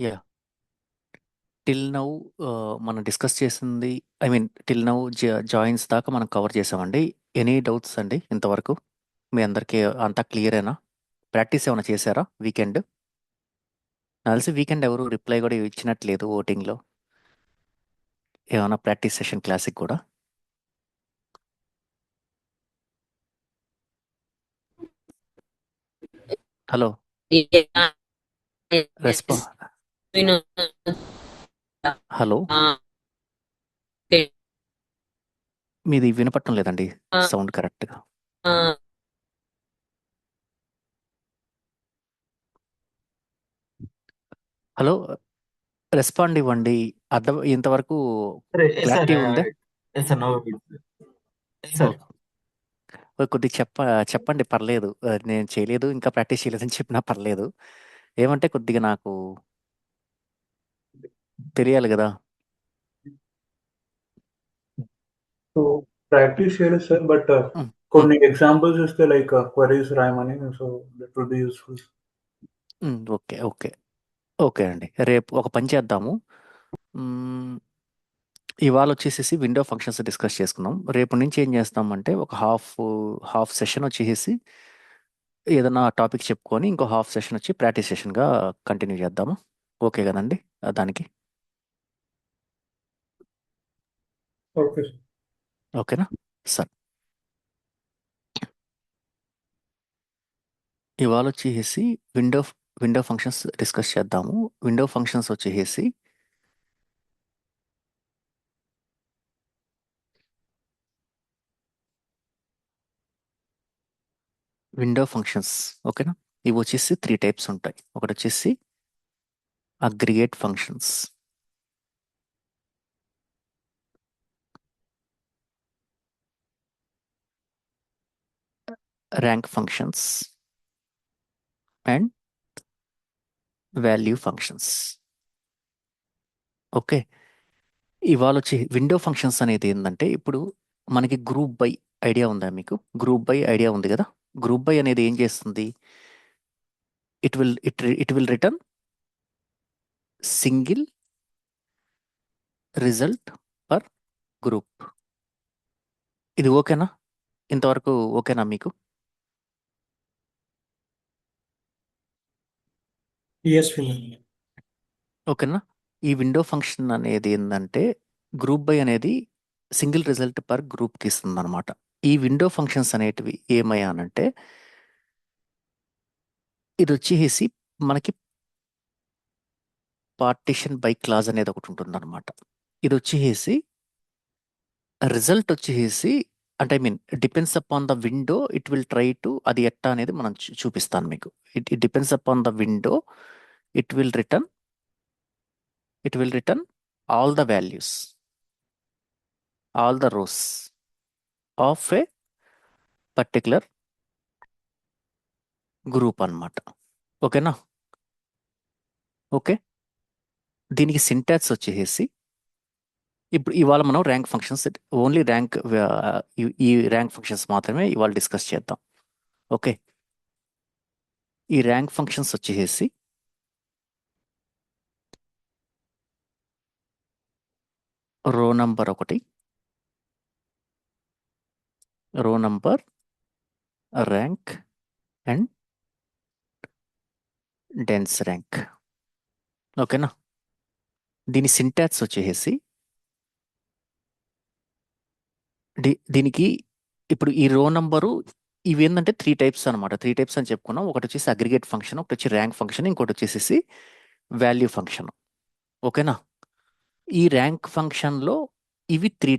Yeah till now మనం discuss చేసింది, I mean till now joins దాకా మనం కవర్ చేసామండి. ఎనీ డౌట్స్ అండి ఇంతవరకు? మీ అందరికీ అంతా క్లియరేనా? ప్రాక్టీస్ ఏమైనా చేశారా వీకెండ్? నాకు తెలిసి వీకెండ్ ఎవరు రిప్లై కూడా ఇచ్చినట్లేదు ఓటింగ్లో. ఏమైనా ప్రాక్టీస్ సెషన్ క్లాసిక్ కూడా? Hello, Yeah, రెస్పా yes, you know, hello, okay, మీది వినపట్టం లేదండి uh, సౌండ్ కరెక్ట్గా. uh, హలో, రెస్పాండ్ ఇవ్వండి. అర్థం ఇంతవరకు Sir, yes, sir. క్లారిటీ ఉందా? Yes, sir. No, yes, sir. కొద్దిగా చెప్పండి, పర్లేదు. నేను చేయలేదు, ఇంకా ప్రాక్టీస్ చేయలేదని చెప్పినా పర్లేదు. ఏమంటే కొద్దిగా నాకు తెలియాలి కదా. సో ప్రాక్టీస్ చేయలేదు సార్, బట్ ఉమ్, ఉమ్, కొన్ని ఎగ్జాంపుల్స్ ఇస్తే లైక్ క్వరీస్ రాయమని, so that will be useful. Okay okay okay అండి. రేపు ఒక పని చేద్దాము. మ్, ఇవాళ వచ్చేసేసి విండో ఫంక్షన్స్ డిస్కస్ చేసుకుందాం. రేపు నుంచి ఏం చేస్తామంటే ఒక హాఫ్ హాఫ్ సెషన్ వచ్చేసి ఏదైనా టాపిక్ చెప్పుకొని ఇంకో హాఫ్ సెషన్ వచ్చి ప్రాక్టీస్ సెషన్గా కంటిన్యూ చేద్దాము. ఓకే కదండి? దానికి ఓకే సార్. ఓకేనా సార్? ఇవాళ వచ్చేసి విండో విండో ఫంక్షన్స్ డిస్కస్ చేద్దాము. విండో ఫంక్షన్స్ వచ్చేసి విండో ఫంక్షన్స్ ఓకేనా? ఇవి వచ్చేసి 3 టైప్స్ ఉంటాయి. ఒకటి వచ్చేసి aggregate functions, rank functions and value functions. Okay, ఇవాళ వచ్చి విండో ఫంక్షన్స్ అనేది ఏంటంటే, ఇప్పుడు మనకి గ్రూప్ బై ఐడియా ఉందా మీకు? గ్రూప్ బై ఐడియా ఉంది కదా? గ్రూప్ బై అనేది ఏం చేస్తుంది? It will return single result per group. ఇది ఓకేనా? ఇంతవరకు ఓకేనా మీకు? ఎస్ వినర్. ఓకేనా? ఈ విండో ఫంక్షన్ అనేది ఏంటంటే, గ్రూప్ బై అనేది సింగిల్ రిజల్ట్ పర్ గ్రూప్కి ఇస్తుంది అనమాట. ఈ విండో ఫంక్షన్స్ అనేటివి ఏమయ్యానంటే, ఇది వచ్చేసి మనకి పార్టిషన్ బై క్లాజ్ అనేది ఒకటి ఉంటుంది అనమాట. ఇది వచ్చేసి రిజల్ట్ వచ్చేసి, అంటే I mean depends upon the window it will try to, అది ఎట్టా అనేది మనం చూపిస్తాను మీకు. It depends upon the window it will return it will written all the values, all the rows of A particular group అన్నమాట. ఓకేనా? Okay, దీనికి syntax వచ్చేసి, ఇప్పుడు ఇవాళ మనం ర్యాంక్ ఫంక్షన్స్, ఓన్లీ ర్యాంక్, ఈ ర్యాంక్ ఫంక్షన్స్ మాత్రమే ఇవాళ డిస్కస్ చేద్దాం. ఓకే, ఈ ర్యాంక్ ఫంక్షన్స్ వచ్చేసి రో నంబర్ ఒకటి, రో number, rank and dense rank. ఓకేనా? దీని సింటాక్స్ వచ్చేసి, దీనికి ఇప్పుడు ఈ రో నంబరు, ఇవి ఏంటంటే 3 టైప్స్ అనమాట. 3 టైప్స్ అని చెప్పుకున్నాం. ఒకటి వచ్చేసి అగ్రిగేట్ ఫంక్షన్, ఒకటి వచ్చి ర్యాంక్ ఫంక్షన్, ఇంకోటి వచ్చేసి వాల్యూ ఫంక్షన్. ఓకేనా? ఈ ర్యాంక్ ఫంక్షన్లో ఇవి 3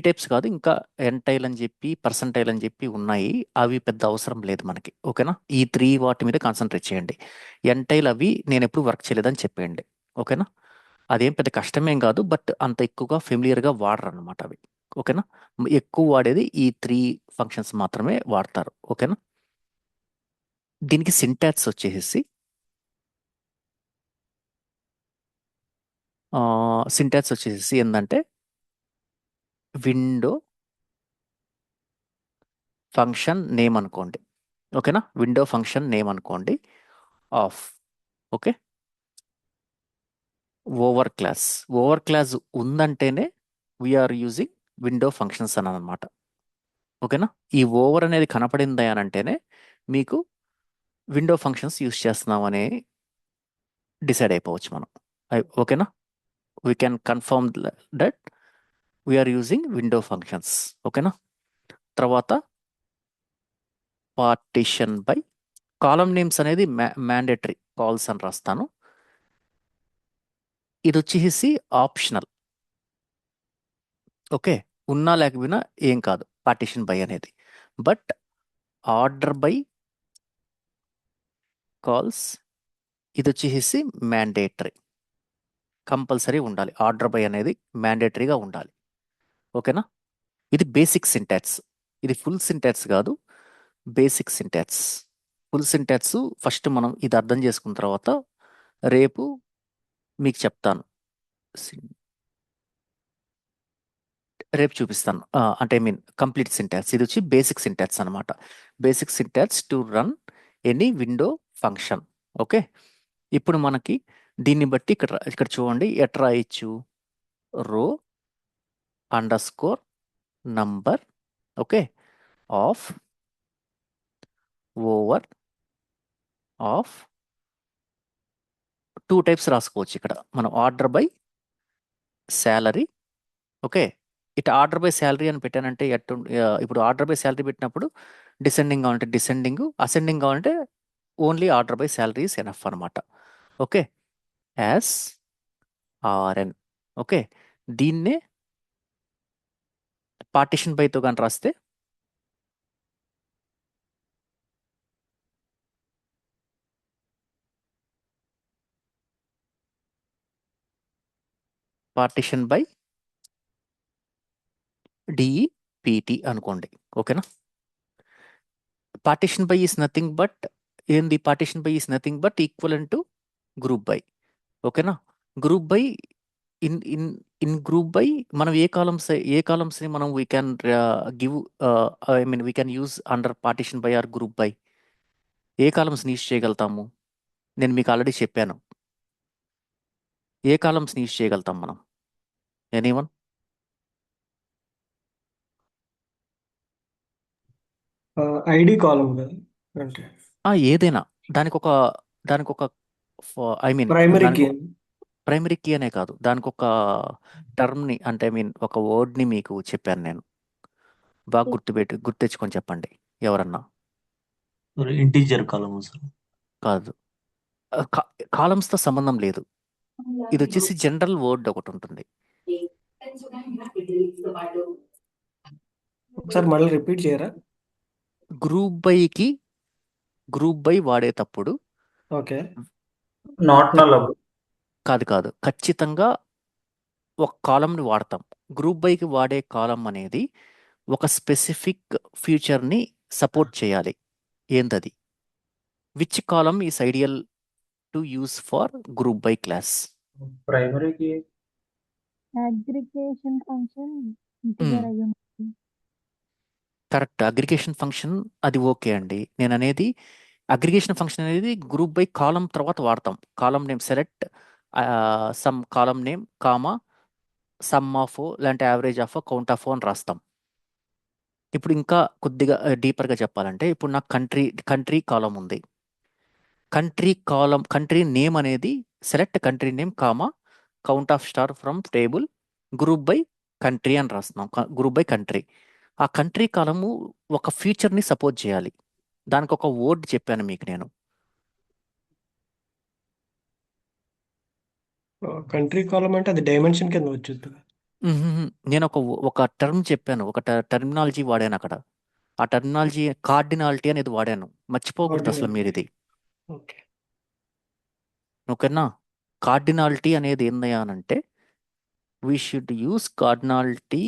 టైప్స్ కాదు, ఇంకా ఎంటైల్ అని చెప్పి పర్సంటైల్ అని చెప్పి ఉన్నాయి. అవి పెద్ద అవసరం లేదు మనకి. ఓకేనా? ఈ 3 వాటి మీద కాన్సన్ట్రేట్ చేయండి. ఎంటైల్ అవి నేను ఎప్పుడు వర్క్ చేయలేదని చెప్పేయండి. ఓకేనా? అదేం పెద్ద కష్టమేం కాదు, బట్ అంత ఎక్కువగా ఫెమిలియర్గా వాడరు అనమాట అవి. ఓకేనా? ఎక్కువ వాడేది ఈ 3 ఫంక్షన్స్ మాత్రమే వాడతారు. ఓకేనా? దీనికి సింటాక్స్ వచ్చేసి, ఏంటంటే విండో ఫంక్షన్ నేమ్ అనుకోండి. ఓకేనా? విండో ఫంక్షన్ నేమ్ అనుకోండి of. Okay, over class. Over class ఉందంటేనే వీఆర్ యూజింగ్ విండో ఫంక్షన్స్ అని అనమాట. ఓకేనా? ఈ ఓవర్ అనేది కనపడింది అని అంటేనే మీకు విండో ఫంక్షన్స్ యూస్ చేస్తున్నాం అని డిసైడ్ అయిపోవచ్చు మనం. ఓకేనా? We can confirm that we're using window functions. ఓకేనా? తర్వాత పార్టిషన్ బై కాలం నేమ్స్ అనేది మ్యాండేటరీ కాల్స్ అని రాస్తాను. ఇది వచ్చేసి ఆప్షనల్. ఓకే, ఉన్నా లేకపోయినా ఏం కాదు పార్టిషన్ బై అనేది. బట్ ఆర్డర్ బై కాల్స్ ఇది వచ్చేసి మ్యాండేటరీ, కంపల్సరీ ఉండాలి. ఆర్డర్ బై అనేది మ్యాండేటరీగా ఉండాలి. ఓకేనా? ఇది బేసిక్ సింటాక్స్. ఇది ఫుల్ సింటాక్స్ కాదు, basic syntax. Full syntax first మనం ఇది అర్థం చేసుకున్న తర్వాత రేపు మీకు చెప్తాను. రేపు చూపిస్తాను. అంటే ఐ మీన్ కంప్లీట్ సింటాక్స్. ఇది వచ్చి బేసిక్ సింటాక్స్ అనమాట. Basic syntax to run any window function. Okay, ఇప్పుడు మనకి దీన్ని బట్టి ఇక్కడ చూడండి ఎట్లా రాయొచ్చు. Row underscore number, okay, of over of 2 types రాసుకోవచ్చు ఇక్కడ మనం. Order by salary. ఓకే, ఇటు ఆర్డర్ బై శాలరీ అని పెట్టానంటే ఇప్పుడు ఆర్డర్ బై శాలరీ పెట్టినప్పుడు డిసెండింగ్ కావాలంటే డిసెండింగ్, అసెండింగ్ కావాలంటే only order by salary is enough అనమాట. Okay, as RN. ఓకే, దీన్నే పార్టిషన్ బైతో కానీ రాస్తే పార్టిషన్ బై డిఈపిటి అనుకోండి. ఓకేనా? Partition by is nothing but ఏంది? Partition by is nothing but equivalent to group by. ఓకేనా? Group by in in in group by మనం ఏ కాలమ్స్ని మనం we can give, I mean we can use under partition by or group by. ఏ కాలమ్స్ని use చేయగలుగుతాము? నేను మీకు ఆల్రెడీ చెప్పాను. ఏ కాలమ్స్ని యూజ్ చేయగలుగుతాం మనం? ఎనీవన్? ఐడి కాలం కదా అంటే ఏదైనా దానికి ఒక ఐ మీన్ ప్రైమరీ దానికి కీ. ప్రైమరీ కీ అనే కాదు, దానికి ఒక టర్మ్ని అంటే ఐ మీన్ ఒక వర్డ్ని మీకు చెప్పాను నేను. బాగా గుర్తెచ్చుకొని చెప్పండి ఎవరన్నా. ఇంటీజర్ కాలం సార్. కాదు, కాలమ్స్తో సంబంధం లేదు. ఇది వచ్చేసి జనరల్ వర్డ్ ఒకటి ఉంటుంది. ఒకసారి మళ్ళీ రిపీట్ చేయరా? గ్రూప్ బై వాడేటప్పుడు ఓకే. నాట్ నల్ అప్పుడు. కాదు, ఖచ్చితంగా ఒక కాలంని వాడతాం. గ్రూప్ బైకి వాడే కాలం అనేది ఒక స్పెసిఫిక్ ఫ్యూచర్ని సపోర్ట్ చేయాలి. ఏంటది? Which column is ideal to use for group by clause? ప్రైమరీకి అగ్రిగేషన్ ఫంక్షన్ ఇంటిజర్ అయి ఉంటుంది. కరెక్ట్, అగ్రిగేషన్ ఫంక్షన్ అది ఓకే అండి. నేను అనేది అగ్రిగేషన్ ఫంక్షన్ అనేది గ్రూప్ బై కాలం తర్వాత వాడతాం. Column name select sum column name comma sum of లేదంటే యావరేజ్ ఆఫ్ కౌంట్ ఆఫ్ అని రాస్తాం. ఇప్పుడు ఇంకా కొద్దిగా డీపర్గా చెప్పాలంటే ఇప్పుడు నాకు కంట్రీ కాలం ఉంది. కంట్రీ నేమ్ అనేది select country name comma count of star from table group by country అని రాస్తున్నాం. Group by country. ఆ కంట్రీ కాలము ఒక ఫీచర్ని సపోర్ట్ చేయాలి. దానికి ఒక వర్డ్ చెప్పాను మీకు నేను. కంట్రీ కాలం అంటే అది డైమెన్షన్ కింద వచ్చుద్ది. నేను ఒక టర్మ్ చెప్పాను, ఒక టర్మినాలజీ వాడాను అక్కడ. ఆ టర్మినాలజీ కార్డినాలిటీ అనేది వాడాను. మర్చిపోకూడదు అసలు మీరు ఇది. ఓకే. ఓకేనా? కార్డినాలిటీ అనేది ఏందయ్యా అనంటే వీ షుడ్ యూస్ కార్డినాలిటీ,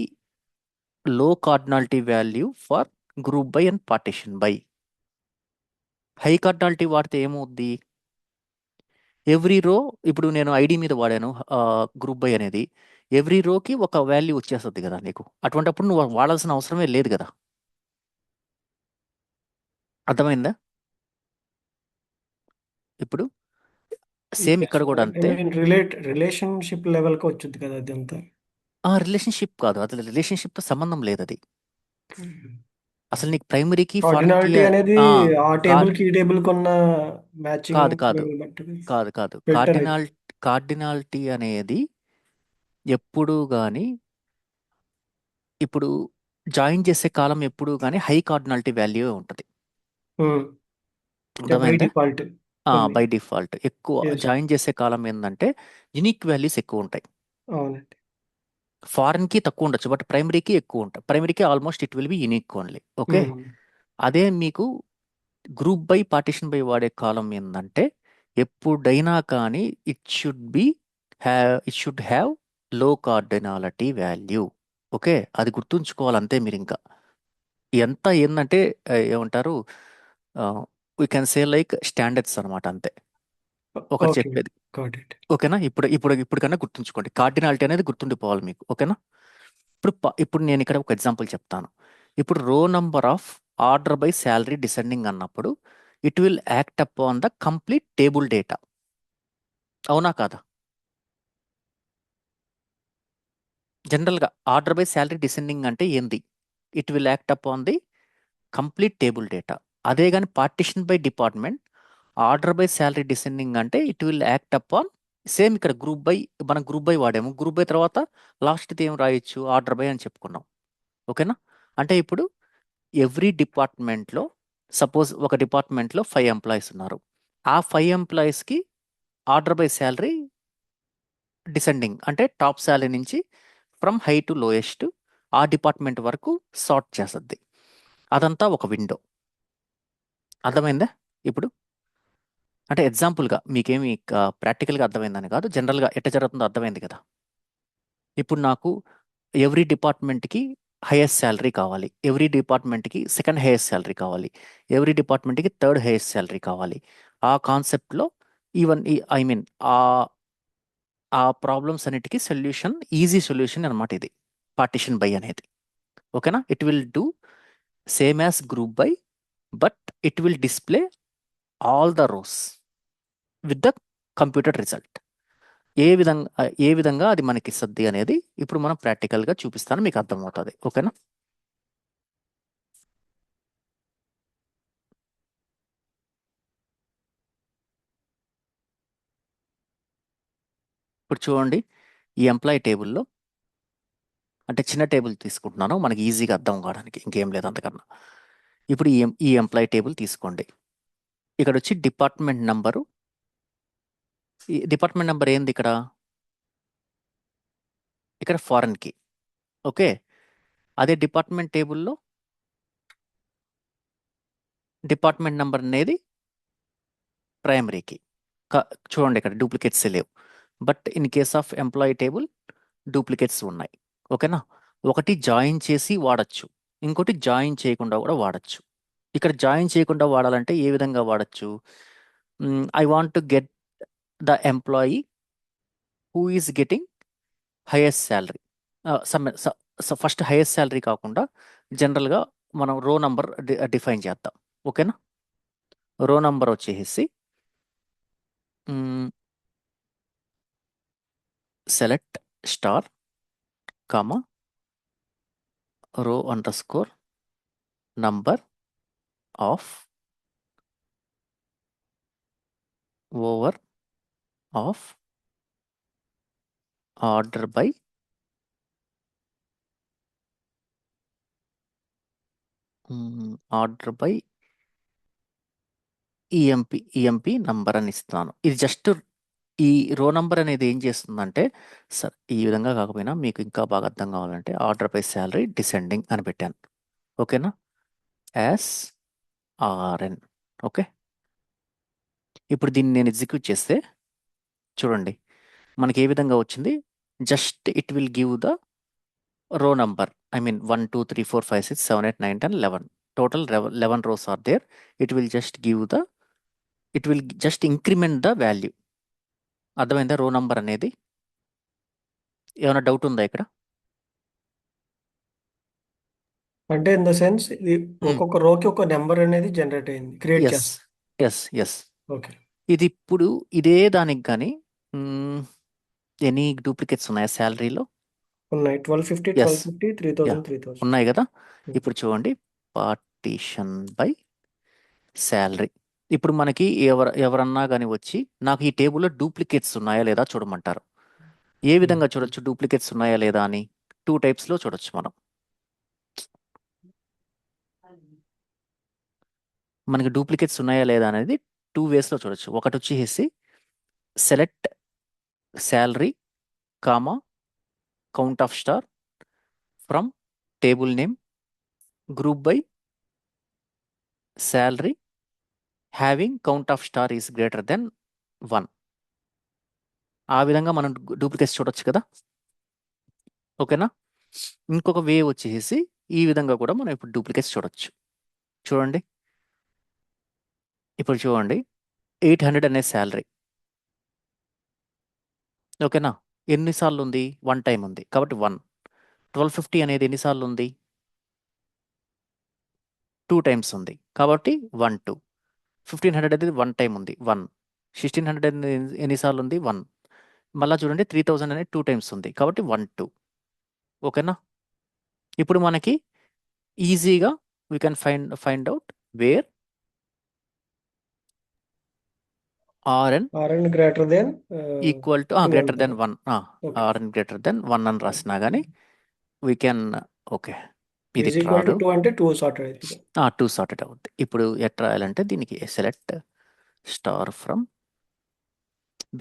లో cardinality value for group by and partition by. High cardinality వాడితే ఏమవుద్ది? ఎవ్రీ రో, ఇప్పుడు నేను ఐడి మీద వాడాను గ్రూప్ బై అనేది, ఎవ్రీ రోకి ఒక వాల్యూ వచ్చేస్తుంది కదా నీకు. అటువంటిప్పుడు నువ్వు వాడాల్సిన అవసరమే లేదు కదా. అర్థమైందా? ఇప్పుడు సేమ్ ఇక్కడ కూడా అంటే అంతే. మీన్ రిలేషన్షిప్ లెవెల్కి వచ్చింది కదా అది అంతా. రిలేషన్షిప్ కాదు, అది రిలేషన్షిప్తో సంబంధం లేదు అది. అసలు నీకు ప్రైమరీకి ఫారెన్కి కార్డినాలిటీ అనేది ఆ కార్ టేబుల్కి ఈ టేబుల్కి ఉన్న మ్యాచింగ్ కాదు కాదు లెవెల్ బట్టి కాదు కాదు ఫిల్టర్ అయితే. కార్డినాలిటీ అనేది ఎప్పుడు కానీ, ఇప్పుడు జాయిన్ చేసే కాలం ఎప్పుడు కానీ హై కార్డినాలిటీ వాల్యూ ఉంటుంది. అంటే బై అర్థమైందా? డిఫాల్ట్ కొన్ని. బై డిఫాల్ట్ ఎక్కువ Yes. జాయిన్ చేసే కాలం ఏంటంటే యునిక్ వాల్యూస్ ఎక్కువ ఉంటాయి. అవునండి. ఫారెన్కి తక్కువ ఉండొచ్చు, బట్ ప్రైమరీకి ఎక్కువ ఉంటాయి. ప్రైమరీకి almost it will be unique only. Okay, అదే మీకు గ్రూప్ బై పార్టీషన్ బై వాడే కాలం ఏంటంటే ఎప్పుడైనా కానీ it should have low cardinality value. Okay, అది గుర్తుంచుకోవాలి అంతే మీరు. ఇంకా ఎంత ఏంటంటే ఏమంటారు, we can say like standards అనమాట, అంతే ఒకటి ఓకే, చెప్పేది. Got it. ఓకేనా? ఇప్పుడు కన్నా గుర్తుంచుకోండి, కార్డినాలిటీ అనేది గుర్తుండిపోవాలి మీకు. ఓకేనా? ఇప్పుడు నేను ఇక్కడ ఒక ఎగ్జాంపుల్ చెప్తాను. ఇప్పుడు row number of order by salary descending అన్నప్పుడు it will act up on the complete table data. అవునా కాదా? జనరల్గా ఆర్డర్ బై శాలరీ డిసెండింగ్ అంటే ఏంది? It will act up on the complete table data. అదే కానీ partition by department order by salary descending అంటే it will act up on same. ఇక్కడ మనం గ్రూప్ బై వాడాము. గ్రూప్ బై తర్వాత లాస్ట్ది ఏం రాయొచ్చు? ఆర్డర్ బై అని చెప్పుకున్నాం. ఓకేనా? అంటే ఇప్పుడు ఎవ్రీ డిపార్ట్మెంట్లో సపోజ్ ఒక డిపార్ట్మెంట్లో 5 ఎంప్లాయీస్ ఉన్నారు. ఆ 5 ఎంప్లాయీస్కి ఆర్డర్ బై శాలరీ డిసెండింగ్ అంటే టాప్ శాలరీ నుంచి ఫ్రమ్ హై టు లోయెస్ట్ ఆ డిపార్ట్మెంట్ వరకు సార్ట్ చేస్తుంది. అదంతా ఒక విండో. అర్థమైందా? ఇప్పుడు అంటే ఎగ్జాంపుల్గా మీకేమి ప్రాక్టికల్గా అర్థమైందని కాదు, జనరల్గా ఎట్ట జరుగుతుందో అర్థమైంది కదా. ఇప్పుడు నాకు ఎవ్రీ డిపార్ట్మెంట్కి హైయెస్ట్ శాలరీ కావాలి, ఎవ్రీ డిపార్ట్మెంట్కి సెకండ్ హైయెస్ట్ శాలరీ కావాలి, ఎవ్రీ డిపార్ట్మెంట్కి థర్డ్ హైయెస్ట్ శాలరీ కావాలి. ఆ కాన్సెప్ట్లో ఐ మీన్ ఆ ప్రాబ్లమ్స్ అన్నిటికీ సొల్యూషన్, ఈజీ సొల్యూషన్ అనమాట ఇది పార్టిషన్ బై అనేది. ఓకేనా? It will do same as group by, but it will display all the rows with the computer result. ఏ విధంగా అది మనకి ఇస్తుంది అనేది ఇప్పుడు మనం ప్రాక్టికల్గా చూపిస్తాను, మీకు అర్థమవుతుంది. ఓకేనా? ఇప్పుడు చూడండి, ఈ ఎంప్లాయీ టేబుల్లో అంటే చిన్న టేబుల్ తీసుకుంటున్నాను మనకి ఈజీగా అర్థం కావడానికి, ఇంకేం లేదు అంతకన్నా. ఇప్పుడు ఈ ఎంప్లాయీ టేబుల్ తీసుకోండి. ఇక్కడ వచ్చి డిపార్ట్మెంట్ నంబరు. ఈ డిపార్ట్మెంట్ నెంబర్ ఏంది ఇక్కడ ఫారెన్కి. ఓకే, అదే డిపార్ట్మెంట్ టేబుల్లో డిపార్ట్మెంట్ నెంబర్ అనేది ప్రైమరీకి. చూడండి ఇక్కడ డూప్లికేట్స్ లేవు, but in case of employee table duplicates ఉన్నాయి. ఓకేనా? ఒకటి జాయిన్ చేసి వాడచ్చు, ఇంకోటి జాయిన్ చేయకుండా కూడా వాడచ్చు. ఇక్కడ జాయిన్ చేయకుండా వాడాలంటే ఏ విధంగా వాడచ్చు? I want to get the employee who is getting highest salary. First highest salary కాకుండా జనరల్గా మనం రో నంబర్ డిఫైన్ చేద్దాం. ఓకేనా? రో నంబర్ వచ్చేసి సెలెక్ట్ స్టార్ కామా రో underscore number of over of order by EMP number అని ఇస్తున్నాను. ఇది జస్ట్ ఈ రో నంబర్ అనేది ఏం చేస్తుందంటే, సార్ ఈ విధంగా కాకపోయినా మీకు ఇంకా బాగా అర్థం కావాలంటే ఆర్డర్ బై శాలరీ డిసెండింగ్ అని పెట్టాను. ఓకేనా? SRN. ఓకే, ఇప్పుడు దీన్ని నేను ఎగ్జిక్యూట్ చేస్తే చూడండి మనకి ఏ విధంగా వచ్చింది. Just it will give the row number. I mean 1 2 3 4 5 6 7 8 9 10 11 total 11 rows are there. It will just increment the value. అర్థమైందా? రో నంబర్ అనేది. ఏమైనా డౌట్ ఉందా ఇక్కడ? అంటే ఇన్ ద సెన్స్ ఇది ఒక్కొక్క రోకి ఒక నెంబర్ అనేది జనరేట్ అయింది, క్రియేట్ ఎస్ చేస్తాం. ఎస్. ఓకే. ఇది ఇప్పుడు ఇదే దానికి కానీ ఎనీ డూప్లికేట్స్ ఉన్నాయా శాలరీలో? ఉన్నాయి 1250 ఎస్ 1250 యా 3000 3000. ఉన్నాయి కదా. ఇప్పుడు చూడండి, పార్టీషన్ బై శాలరీ. ఇప్పుడు మనకి ఎవరన్నా కానీ వచ్చి నాకు ఈ టేబుల్లో డూప్లికేట్స్ ఉన్నాయా లేదా చూడమంటారు. ఏ విధంగా చూడొచ్చు డూప్లికేట్స్ ఉన్నాయా లేదా అని? 2 టైప్స్లో చూడొచ్చు మనం. మనకి డూప్లికేట్స్ ఉన్నాయా లేదా అనేది 2 వేస్లో చూడొచ్చు. ఒకటి వచ్చేసి select salary comma count of star from table name group by salary having count of star is greater then 1. ఆ విధంగా మనం డూప్లికేట్స్ చూడొచ్చు కదా. ఓకేనా. ఇంకొక వే వచ్చేసి ఈ విధంగా కూడా మనం ఇప్పుడు డూప్లికేట్స్ చూడొచ్చు. చూడండి, ఇప్పుడు చూడండి 800 అనే శాలరీ. ఓకేనా. ఎన్నిసార్లు ఉంది? 1 టైం ఉంది కాబట్టి 1. 1250 అనేది ఎన్నిసార్లు ఉంది? 2 టైమ్స్ ఉంది కాబట్టి 1 2. 1500 అనేది 1 టైం ఉంది 1. 1600 అనేది ఎన్నిసార్లు ఉంది? 1. మళ్ళీ చూడండి 3000 అనేది 2 టైమ్స్ ఉంది కాబట్టి 1 2. ఓకేనా. ఇప్పుడు మనకి ఈజీగా we can find out where RN RN greater than equal to 2 greater than అనుకుందాం. 1. ఓకే. ఆర్ఎన్ గ్రేటర్ దెన్ 1 అని రాసినా కానీ వీ కెన్. ఓకే, ఇది ఈజ్ ఈక్వల్ టు రాదు. 2 అంటే 2 సార్ట్ అవుతుంది. 2 సార్టెడ్ అవుద్ది. ఇప్పుడు ఎట్లా రాయాలంటే దీనికి సెలెక్ట్ స్టార్ ఫ్రమ్,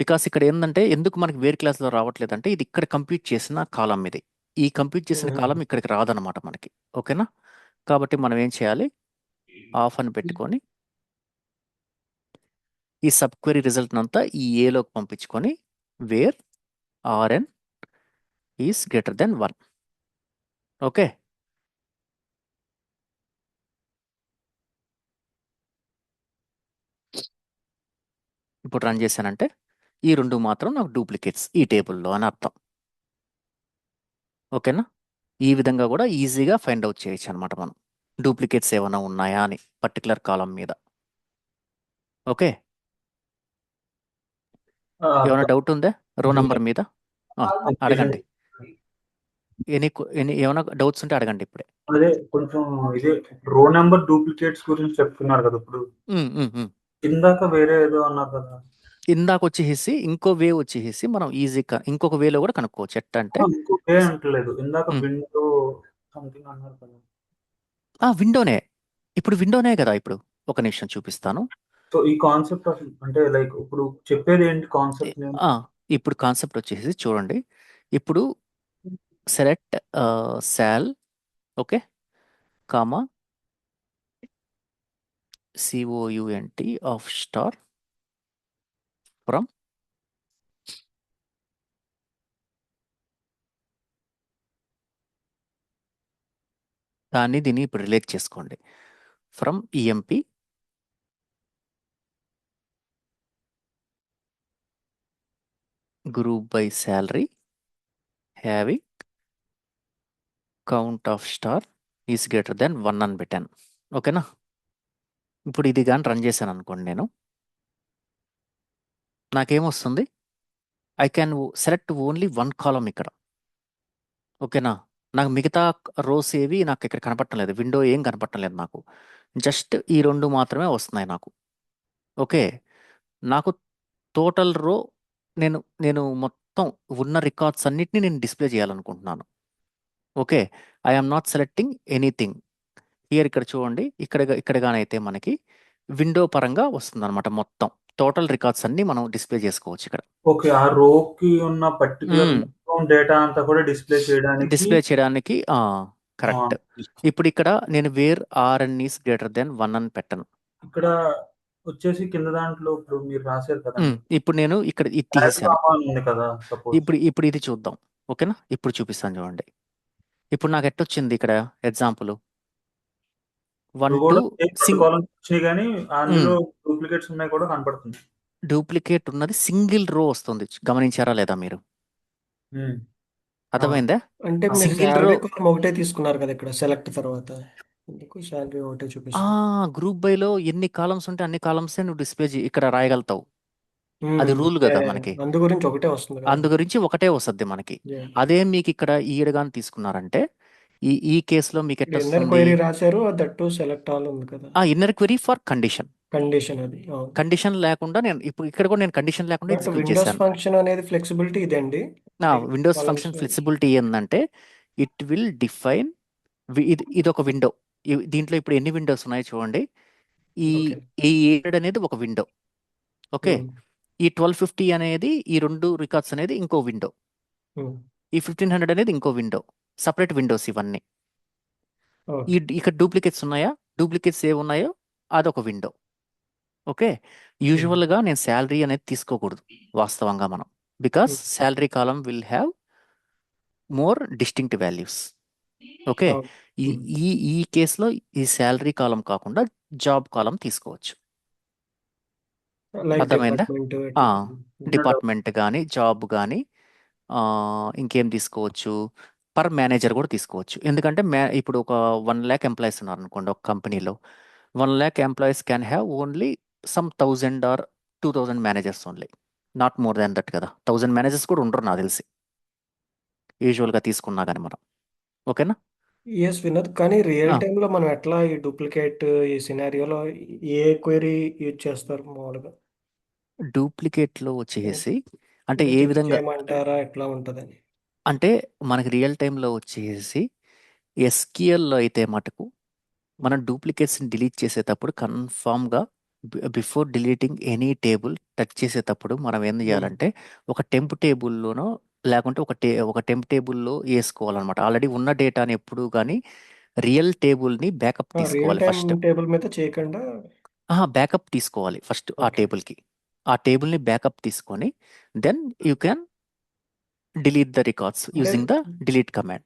బికాస్ ఇక్కడ ఏంటంటే ఎందుకు మనకి వేర్ క్లాస్లో రావట్లేదంటే ఇది ఇక్కడ కంప్యూట్ చేసిన కాలం ఇది. ఈ కంప్యూట్ చేసిన కాలం ఇక్కడికి రాదనమాట మనకి. ఓకేనా. కాబట్టి మనం ఏం చేయాలి? ఆఫ్ అని పెట్టుకొని ఈ సబ్ క్వెరీ రిజల్ట్ అంతా ఈ ఏలోకి పంపించుకొని where RN is greater then 1. Okay. ఇప్పుడు రన్ చేశానంటే ఈ 2 మాత్రం నాకు డూప్లికేట్స్ ఈ టేబుల్లో అని అర్థం. ఓకేనా. ఈ విధంగా కూడా ఈజీగా ఫైండ్ అవుట్ చేయొచ్చు అనమాట మనం డూప్లికేట్స్ ఏమైనా ఉన్నాయా అని పర్టికులర్ కాలం మీద. ఓకే. ఏమైనా డౌట్ ఉందా రో నంబర్ మీద? అడగండి. ఏమైనా డౌట్స్ ఉంటే అడగండి ఇప్పుడే. అదే కొంచెం ఇదే రో నెంబర్ డూప్లికేట్స్ గురించి చెప్తున్నారు కదా ఇప్పుడు. ఇందాక వేరే ఏదో అన్నారు కదా. ఇందాక వచ్చేసి ఇంకో వే వచ్చేసి మనం ఈజీగా ఇంకొక వేలో కూడా కనుక్కోవచ్చు. ఎట్ట అంటే ఇంకో వే అంటలేదు, ఇందాక విండో సంథింగ్ అన్నారు కదా. విండోనే. ఇప్పుడు విండోనే కదా. ఇప్పుడు ఒక నిమిషం చూపిస్తాను. సో ఈ కాన్సెప్ట్ అంటే లైక్ ఇప్పుడు చెప్పేది ఏంటి కాన్సెప్ట్? ఇప్పుడు కాన్సెప్ట్ వచ్చేసి చూడండి, ఇప్పుడు select cell okay comma COUNT of star from దీన్ని ఇప్పుడు రిలేట్ చేసుకోండి. From EMP group by salary having count of star is greater then 1 అని పెట్టాను. ఓకేనా. ఇప్పుడు ఇది కానీ రన్ చేశాను అనుకోండి, నేను నాకేమొస్తుంది? ఐ క్యాన్ సెలెక్ట్ ఓన్లీ 1 కాలం ఇక్కడ. ఓకేనా. నాకు మిగతా రోస్ ఏవి నాకు ఇక్కడ కనపడటం లేదు. విండో ఏం కనపడటం లేదు నాకు. జస్ట్ ఈ 2 మాత్రమే వస్తున్నాయి నాకు. ఓకే. నాకు టోటల్ రో నేను మొత్తం ఉన్న రికార్డ్స్ అన్నిటిని నేను డిస్ప్లే చేయాలనుకుంటున్నాను. Okay. I am not selecting anything here. ఇక్కడ చూడండి, ఇక్కడగానైతే మనకి విండో పరంగా వస్తుంది అనమాట. మొత్తం టోటల్ రికార్డ్స్ అన్ని మనం డిస్ప్లే చేసుకోవచ్చు ఇక్కడ. ఓకే, ఆ రో కి ఉన్న పర్టికులర్ డేటా అంతా కూడా డిస్ప్లే చేయడానికి కరెక్ట్. ఇప్పుడు ఇక్కడ నేను where RN is greater then 1 అని పెట్టను. ఇక్కడ వచ్చేసి కింద దాంట్లో ఇప్పుడు మీరు రాశారు కదా. ఇప్పుడు నేను ఇక్కడ ఇది తీసేసాను. ఉంది కదా, ఇప్పుడు ఇది చూద్దాం. ఓకేనా. ఇప్పుడు చూపిస్తాను చూడండి. ఇప్పుడు నాకు ఎట్టొచ్చింది ఇక్కడ ఎగ్జాంపుల్ 1 2 కానీ అందులో డూప్లికేట్స్ ఉన్నాయి కూడా కనపడుతుంది. డూప్లికేట్ ఉన్నది సింగిల్ రో వస్తుంది. గమనించారా లేదా మీరు? అర్థమైందా? అంటే మీరు సింగిల్ శాలరీ రో కాలం ఒకటే తీసుకున్నారు కదా ఇక్కడ సెలెక్ట్ తర్వాత, ఎందుకు శాలరీ ఒకటే చూపిస్తుంది? గ్రూప్ బైలో ఎన్ని కాలమ్స్ ఉంటే అన్ని కాలమ్స్ నువ్వు డిస్ప్లే ఇక్కడ రాయగలుగుతావు. అది రూల్ కదా Yeah. మనకి. అందు గురించి ఒకటే వస్తుంది అందు కదా. గురించి ఒకటే వస్తుంది మనకి. Yeah. అదే మీకు ఇక్కడ ఈడగాని తీసుకున్నారంటే ఈ ఈ కేసులో మీకు ఇక్కడ ఎట్లా ఇన్నర్ వస్తుంది? క్వైరీ రాశారు, దట్ సెలెక్ట్ ఆల్ ఉంది కదా. Inner query for condition. Condition అది. అవును. కండిషన్ లేకుండా నేను ఇప్పుడు ఇక్కడ కూడా నేను కండిషన్ లేకుండా బట్ ఎగ్జిక్యూట్ విండోస్ చేశాను. ఫంక్షన్ అనేది ఫ్లెక్సిబిలిటీ ఇదండి. విండోస్ Columns ఫంక్షన్ ఫ్లెక్సిబిలిటీ ఏంటంటే ఇట్ విల్ డిఫైన్ ఇది ఒక విండో. దీంట్లో ఇప్పుడు ఎన్ని విండోస్ ఉన్నాయో చూడండి. ఈ Okay. ఈ 7 అనేది ఒక విండో. ఓకే, ఈ 1250 అనేది ఈ 2 రికార్డ్స్ అనేది ఇంకో విండో. ఈ 1500 అనేది ఇంకో విండో. సపరేట్ విండోస్ ఇవన్నీ. ఓకే. ఇక్కడ డూప్లికేట్స్ ఉన్నాయా? డూప్లికేట్స్ ఏ ఉన్నాయో అదొక విండో. ఓకే, యూజువల్గా నేను శాలరీ అనేది తీసుకోకూడదు వాస్తవంగా మనం, because salary column will have more distinct values. Okay, ఈ ఈ ఈ కేసులో ఈ శాలరీ కాలం కాకుండా జాబ్ కాలం తీసుకోవచ్చు. లైక్ అర్థమైందా? డిపార్ట్మెంట్. డిపార్ట్మెంట్ కానీ జాబ్ కానీ ఇంకేం తీసుకోవచ్చు, పర్ మేనేజర్ కూడా తీసుకోవచ్చు. ఎందుకంటే ఇప్పుడు ఒక 1 lakh ఎంప్లాయీస్ ఉన్నారు అనుకోండి ఒక కంపెనీలో. 1 lakh employees can have only some 1000 or 2000 managers only, not more than that కదా. 1000 మేనేజర్స్ కూడా ఉండరు నాకు తెలిసి యూజువల్గా తీసుకున్నా కానీ మనం. ఓకేనా? ఎస్ వినోద్, కానీ రియల్ ఆ. టైంలో మనం ఎట్లా ఈ డూప్లికేట్ ఈ సినారియోలో ఏ క్వైరీ యూజ్ చేస్తారు మామూలుగా? డూప్లికేట్లో వచ్చేసి అంటే ఇది ఏ చెక్ విధంగా చేయమంటారా, ఎట్లా ఉంటుందని? అంటే మనకి రియల్ టైంలో వచ్చేసి ఎస్క్యూఎల్లో అయితే మటుకు మనం డూప్లికేట్స్ని డిలీట్ చేసేటప్పుడు కన్ఫామ్గా before deleting any table touch చేసేటప్పుడు మనం ఏం చేయాలంటే ఒక టెంప్ టేబుల్లోనో లేకుంటే ఒక టెంప్ టేబుల్లో వేసుకోవాలన్నమాట. ఆల్రెడీ ఉన్న డేటాని ఎప్పుడు కానీ రియల్ టేబుల్ని బ్యాకప్ రియల్ తీసుకోవాలి టైం ఫస్ట్. టేబుల్ మీద చేయకుండా. బ్యాకప్ తీసుకోవాలి ఫస్ట్ ఆ Okay. టేబుల్కి. ఆ టేబుల్ని బ్యాకప్ తీసుకొని then you can delete the records using the delete command.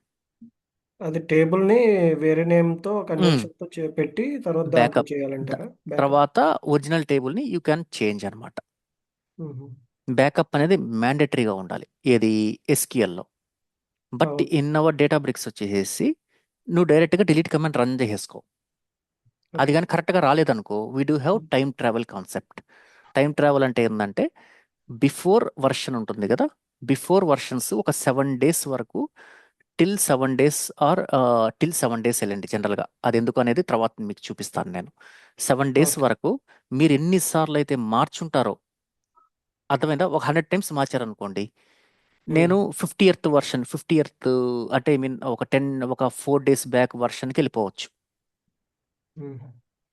అది టేబుల్ ని వేరే నేమ్ తో కన్వెన్షన్ తో పెట్టి తర్వాత దాంతో బ్యాకప్ చేయాలంటారా? తర్వాత ఒరిజినల్ టేబుల్ని యూ క్యాన్ చేంజ్ అనమాట. బ్యాకప్ అనేది మ్యాండేటరీగా ఉండాలి ఏది ఎస్క్యూఎల్లో. బట్ అవును. ఇన్ అవర్ డేటాబ్రిక్స్ వచ్చేసి నువ్వు డైరెక్ట్గా డిలీట్ కమాండ్ రన్ చేసేసుకో. అది కానీ కరెక్ట్గా రాలేదనుకో we do have time travel concept. Time travel అంటే ఏంటంటే బిఫోర్ వర్షన్ ఉంటుంది కదా, బిఫోర్ వర్షన్స్ ఒక 7 days వరకు till 7 days or till 7 days వెళ్ళండి జనరల్గా. అది ఎందుకు అనేది తర్వాత మీకు చూపిస్తాను నేను. 7 days Okay. వరకు మీరు ఎన్నిసార్లు అయితే మార్చుంటారో, అర్థమైందా? ఒక 100 times మార్చారనుకోండి, నేను 50th వర్షన్ 50th అంటే ఐ మీన్ ఒక 4 days బ్యాక్ వర్షన్కి వెళ్ళిపోవచ్చు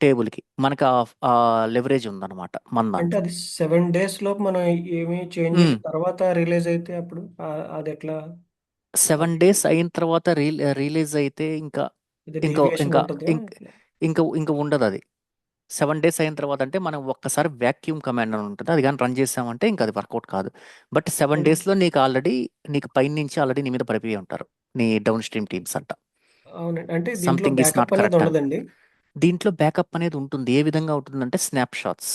టేబుల్కి. మనకి ఆ లెవరేజ్ ఉందన్నమాట మన అంటే దాంట్లో. అది 7 days లోపు మనం ఏమి చేంజ్ చేసిన తర్వాత రిలీజ్ అయితే అప్పుడు అది ఎట్లా? 7 days అయిన తర్వాత రిలీజ్ అయితే ఇంకా ఇది ఇంకా deviation ఇంకా ఉంటుందా? ఇంకా ఇంకా ఇంకా ఉండదు అది. 7 days అయిన తర్వాత అంటే మనం ఒక్కసారి వ్యాక్యూమ్ కమాండ్ అని ఉంటుంది, అది కానీ రన్ చేసామంటే ఇంకా అది వర్కౌట్ కాదు. బట్ 7 daysలో నీకు పైన నుంచి ఆల్రెడీ నీ మీద పడిపోయి ఉంటారు నీ డౌన్ స్ట్రీమ్ టీమ్స్ అంట. అవునండి. అంటే దీంట్లో సంథింగ్ ఈస్ నాట్ బ్యాకప్ అనేది కరెక్ట్. ఉండదండి. దీంట్లో బ్యాకప్ అనేది ఉంటుంది. ఏ విధంగా ఉంటుందంటే స్నాప్ షాట్స్.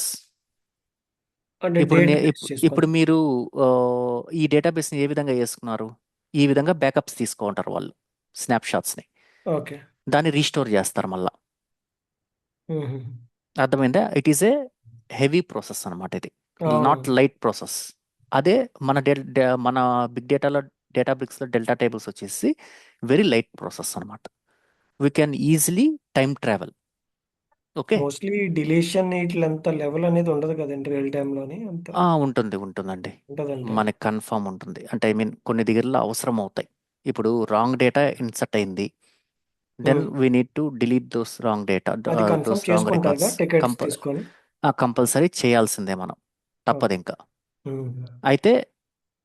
అంటే ఇప్పుడు డేట్ బేస్ ఇప్పుడు చేసుకోవాలి. మీరు ఈ డేటాబేస్ని ఏ విధంగా చేసుకున్నారు? ఈ విధంగా బ్యాకప్స్ తీసుకుంటారు వాళ్ళు స్నాప్ షాట్స్ని. ఓకే. దాన్ని రీస్టోర్ చేస్తారు మళ్ళా. అర్థమైందా? It is a heavy process అనమాట ఇది, నాట్ లైట్ ప్రాసెస్. అదే మన బిగ్ డేటాబ్రిక్స్లో డెల్టా టేబుల్స్ వచ్చేసి వెరీ లైట్ ప్రాసెస్ అనమాట. We can easily time travel. Okay, mostly deletion ఇట్లంత లెవెల్ అనేది ఉండదు కదండి రియల్ టైంలోని అంత ఉంటుందండి ఉంటుందండి. మనకి కన్ఫర్మ్ ఉంటుంది. అంటే ఐ మీన్ కొన్ని దగ్గరలో అవసరం అవుతాయి. ఇప్పుడు రాంగ్ డేటా ఇన్సర్ట్ అయింది, then we need to delete those wrong data, అది కన్ఫర్మ్ దోస్ రాంగ్ చేసుకుంటారుగా రికార్డ్స్. టికెట్స్ తీసుకొని. కంపల్సరీ చేయాల్సిందే మనం, తప్పదు ఇంకా. ఉమ్. అయితే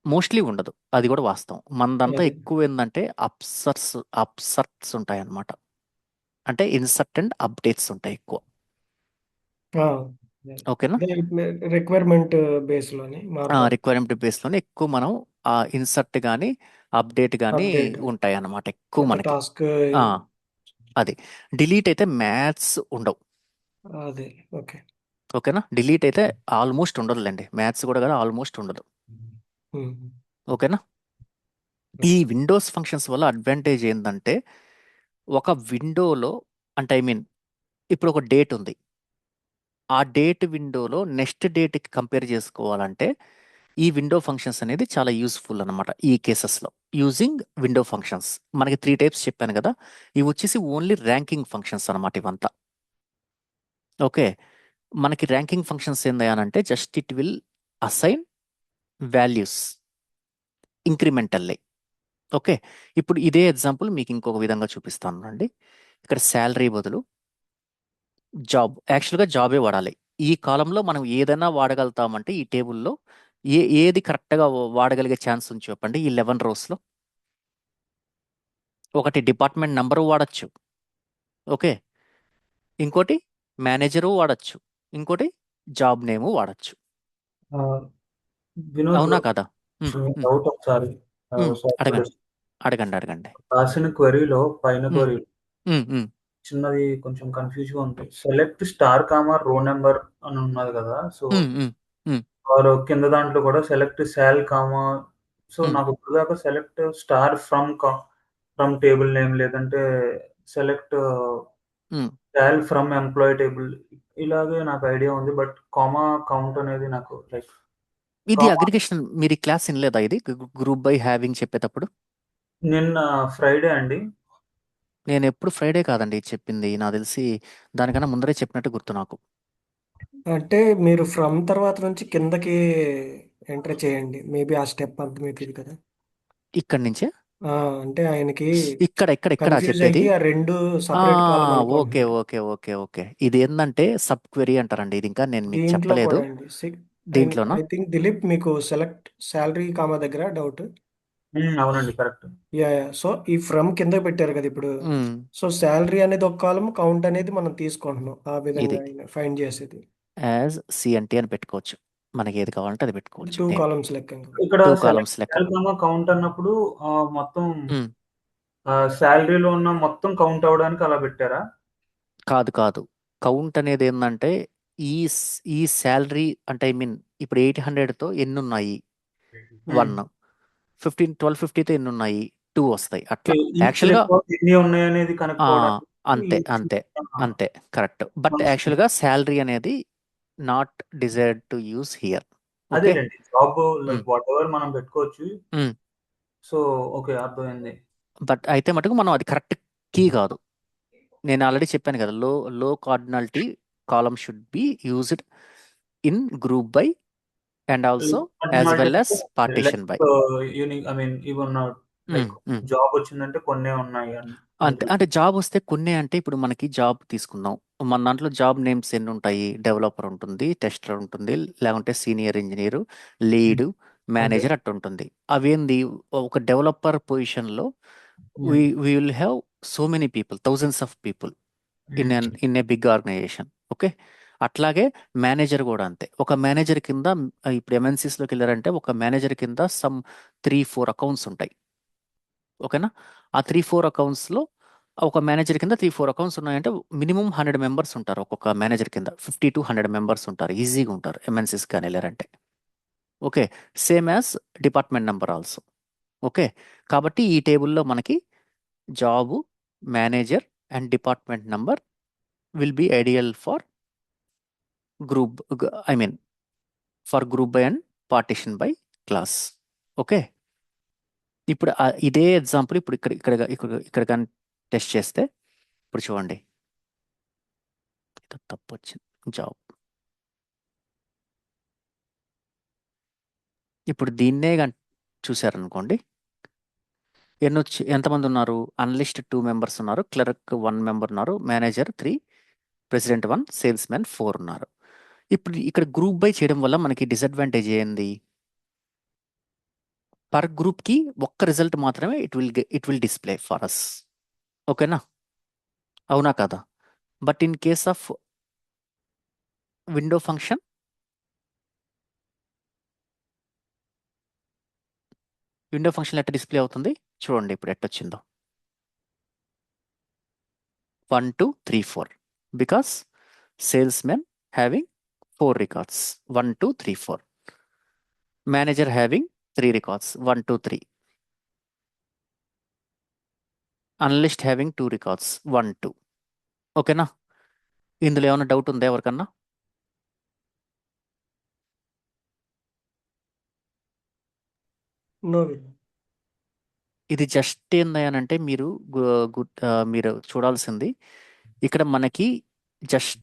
మోస్ట్లీ ఉండదు, అది కూడా వాస్తవం. మనదంతా అదే. ఎక్కువ ఏంటంటే అప్సర్ట్స్ ఉంటాయి అన్నమాట. అంటే ఇన్సర్ట్ అండ్ అప్డేట్స్ ఉంటాయి ఎక్కువ. ఆ, ఓకేనా? రిక్వైర్మెంట్ బేస్ లోని రిక్వైర్మెంట్ బేస్లోనే ఎక్కువ మనం ఇన్సర్ట్ కానీ అప్డేట్ కానీ Update. ఉంటాయి అన్నమాట ఎక్కువ మనకి. టాస్క్ ఆ, అది డిలీట్ అయితే మ్యాథ్స్ ఉండవు. అదే. ఓకే. ఓకేనా? డిలీట్ అయితే ఆల్మోస్ట్ ఉండదులేండి, మ్యాథ్స్ కూడా కదా ఆల్మోస్ట్ ఉండదు. ఉమ్. ఓకేనా? ఈ విండోస్ ఫంక్షన్స్ వల్ల అడ్వాంటేజ్ ఏంటంటే ఒక విండోలో అంటే ఐ మీన్ ఇప్పుడు ఒక డేట్ ఉంది, ఆ డేట్ విండోలో నెక్స్ట్ డేట్కి కంపేర్ చేసుకోవాలంటే ఈ విండో ఫంక్షన్స్ అనేది చాలా యూస్ఫుల్ అనమాట ఈ కేసెస్లో. యూజింగ్ విండో ఫంక్షన్స్ మనకి 3 టైప్స్ చెప్పాను కదా, ఇవి వచ్చేసి ఓన్లీ ర్యాంకింగ్ ఫంక్షన్స్ అనమాట ఇవంతా. ఓకే, మనకి ర్యాంకింగ్ ఫంక్షన్స్ ఏందయ్యానంటే just it will assign values incrementally. Okay, ఇప్పుడు ఇదే ఎగ్జాంపుల్ మీకు ఇంకొక విధంగా చూపిస్తాను అండి. ఇక్కడ శాలరీ బదులు జాబ్, యాక్చువల్గా జాబే వాడాలి. ఈ కాలంలో మనం ఏదైనా వాడగలుగుతామంటే ఈ టేబుల్లో ఏది కరెక్ట్గా వాడగలిగే ఛాన్స్ ఉంది చెప్పండి ఈ 11 రోస్లో. ఒకటి డిపార్ట్మెంట్ నంబరు వాడచ్చు, ఓకే, ఇంకోటి మేనేజరు వాడచ్చు, ఇంకోటి జాబ్ నేము వాడచ్చు. ఆ, వినోద్ అవునా బ్రో, కదా? ఉమ్, ఉమ్, డౌట్ ఒకసారి. ఉమ్, సారీ ఫర్ అడగండి దిస్. అడగండి అడగండి. రాసిన క్వరీలో పైన ఉమ్, క్వరీ ఉమ్, ఉమ్, చిన్నది కొంచెం కన్ఫ్యూజ్ గా ఉంది. సెలెక్ట్ స్టార్ కామా రో నెంబర్ అని ఉన్నది కదా. సో ఉమ్, ఉమ్, ఉమ్, వారు కింద దాంట్లో కూడా select cell comma. So um, నాకు ఇప్పుడు దాకా select star from table name, లేదంటే select um. Cell from employee table, ఇలాగే నాకు ఐడియా ఉంది. బట్ కామా కౌంట్ అనేది నాకు లైక్ ఇది కామా. అగ్రిగేషన్ మీరు ఈ క్లాస్ వినలేదా? ఇది గ్రూప్ బై హ్యావింగ్ చెప్పేటప్పుడు నిన్న ఫ్రైడే అండి. నేను ఎప్పుడు ఫ్రైడే కాదండి చెప్పింది, నాకు తెలిసి దానికన్నా ముందరే చెప్పినట్టు గుర్తు నాకు. అంటే మీరు ఫ్రమ్ తర్వాత నుంచి కిందకి ఎంటర్ చేయండి. మేబీ ఆ స్టెప్ అర్థమవుతుంది కదా. ఇక్కడి నుంచే ఆ, అంటే ఆయనకి ఇక్కడ ఇక్కడ ఇక్కడ కన్ఫ్యూజ్ చెప్పేది. అయ్యి ఆ రెండు సపరేట్ కాలం ఓకే అనుకుంటున్నాడు. ఓకే ఓకే ఓకే, ఇది ఏంటంటే సబ్ క్వెరీ అంటారండి. ఇది ఇంకా నేను మీకు దీంట్లో చెప్పలేదు. కూడా అండి దీంట్లోనా? ఐ థింక్ దిలీప్ మీకు సెలెక్ట్ శాలరీ కామా దగ్గర డౌట్. అవునండి, కరెక్ట్. యా, సో ఈ ఫ్రమ్ కింద పెట్టారు కదా ఇప్పుడు. ఉమ్, సో శాలరీ అనేది ఒక కాలం, కౌంట్ అనేది మనం తీసుకుంటున్నాం. ఆ ఇది విధంగా ఆయన ఫైండ్ చేసేది యాజ్ సిఎన్టీ అని పెట్టుకోవచ్చు, మనకి ఏది కావాలంటే అది పెట్టుకోవచ్చు. 2 నేను కాలమ్స్ లెక్క. ఇక్కడ 2 సెలెక్ట్ కాలమ్స్ లెక్క. సెల్ కామా కౌంట్ అన్నప్పుడు మొత్తం ఉమ్, శాలరీలో ఉన్న మొత్తం కౌంట్ అవడానికి అలా పెట్టారా? కాదు కాదు, కౌంట్ అనేది ఏంటంటే ఈ శాలరీ అంటే ఐ మీన్ ఇప్పుడు 800తో ఎన్ని ఉన్నాయి? 1. 1250తో ఎన్ని ఉన్నాయి? 2 వస్తాయి. అట్లా ఈచ్ యాక్చువల్గా రికార్డ్ ఎన్ని ఉన్నాయి అనేది కనుక్కోవడానికి అంతే each- అంతే ఆహా. అంతే కరెక్ట్. బట్ One యాక్చువల్గా శాలరీ అనేది not desired to use here. Okay. అదేలేండి, job like um, whatever మనం పెట్టుకోవచ్చు. ఉమ్. సో ఓకే, అర్థమైంది. బట్ అయితే మటుకు మనం అది కరెక్ట్ కీ కాదు. నేను ఆల్రెడీ చెప్పాను కదా, లో cardinality column should be used in group by and also as well as partition by. Unique, I mean even like job వచ్చిందంటే కొన్నే ఉన్నాయి అని అంతే, అంటే జాబ్ వస్తే కొన్ని, అంటే ఇప్పుడు మనకి జాబ్ తీసుకుందాం, మన దాంట్లో జాబ్ నేమ్స్ ఎన్ని ఉంటాయి? డెవలపర్ ఉంటుంది, టెస్టర్ ఉంటుంది, లేకుంటే సీనియర్ ఇంజనీర్, లీడ్, మేనేజర్ అట్టు ఉంటుంది. అవేంది, ఒక డెవలపర్ పొజిషన్లో we will have so many people, thousands of people in a big organization. Okay, అట్లాగే మేనేజర్ కూడా అంతే. ఒక మేనేజర్ కింద ఇప్పుడు ఎంఎన్సీస్లోకి వెళ్ళారంటే ఒక మేనేజర్ కింద సమ్ 3-4 అకౌంట్స్ ఉంటాయి. ఓకేనా? ఆ 3-4 అకౌంట్స్లో ఒక మేనేజర్ కింద 3-4 అకౌంట్స్ ఉన్నాయంటే మినిమం 100 మెంబర్స్ ఉంటారు. ఒక్కొక్క మేనేజర్ కింద 50 to 100 మెంబర్స్ ఉంటారు, ఈజీగా ఉంటారు ఎంఎన్సీస్ కానీ వెళ్ళారంటే. Okay, same as department number also. Okay, కాబట్టి ఈ టేబుల్లో మనకి job, manager and department number will be ideal for group, I mean for group by and partition by clause. Okay, ఇప్పుడు ఇదే ఎగ్జాంపుల్ ఇప్పుడు ఇక్కడ కానీ టెస్ట్ చేస్తే ఇప్పుడు చూడండి, తప్పు వచ్చింది. జాబ్, ఇప్పుడు దీన్నే కానీ చూసారనుకోండి, ఎంతమంది ఉన్నారు? అనలిస్ట్ 2 మెంబర్స్ ఉన్నారు, క్లర్క్ 1 మెంబర్ ఉన్నారు, మేనేజర్ 3, ప్రెసిడెంట్ 1, సేల్స్ మ్యాన్ 4 ఉన్నారు. ఇప్పుడు ఇక్కడ గ్రూప్ బై చేయడం వల్ల మనకి డిసడ్వాంటేజ్ ఏంది? పర్ గ్రూప్కి ఒక్క రిజల్ట్ మాత్రమే it will display for us. ఓకేనా? అవునా కదా? But in case of window function, ఎట్లా డిస్ప్లే అవుతుంది చూడండి ఇప్పుడు ఎట్టొచ్చిందో. 1, 2, 3, 4 because salesmen having 4 records, 1, 2, 3, 4. Manager having 3 records, 1, 2, 3. Analyst having 2 records, 1, 2. ఓకేనా? ఇందులో ఏమైనా డౌట్ ఉందా ఎవరికన్నా? నో. ఇది జస్ట్ ఏందనంటే మీరు చూడాల్సింది ఇక్కడ మనకి just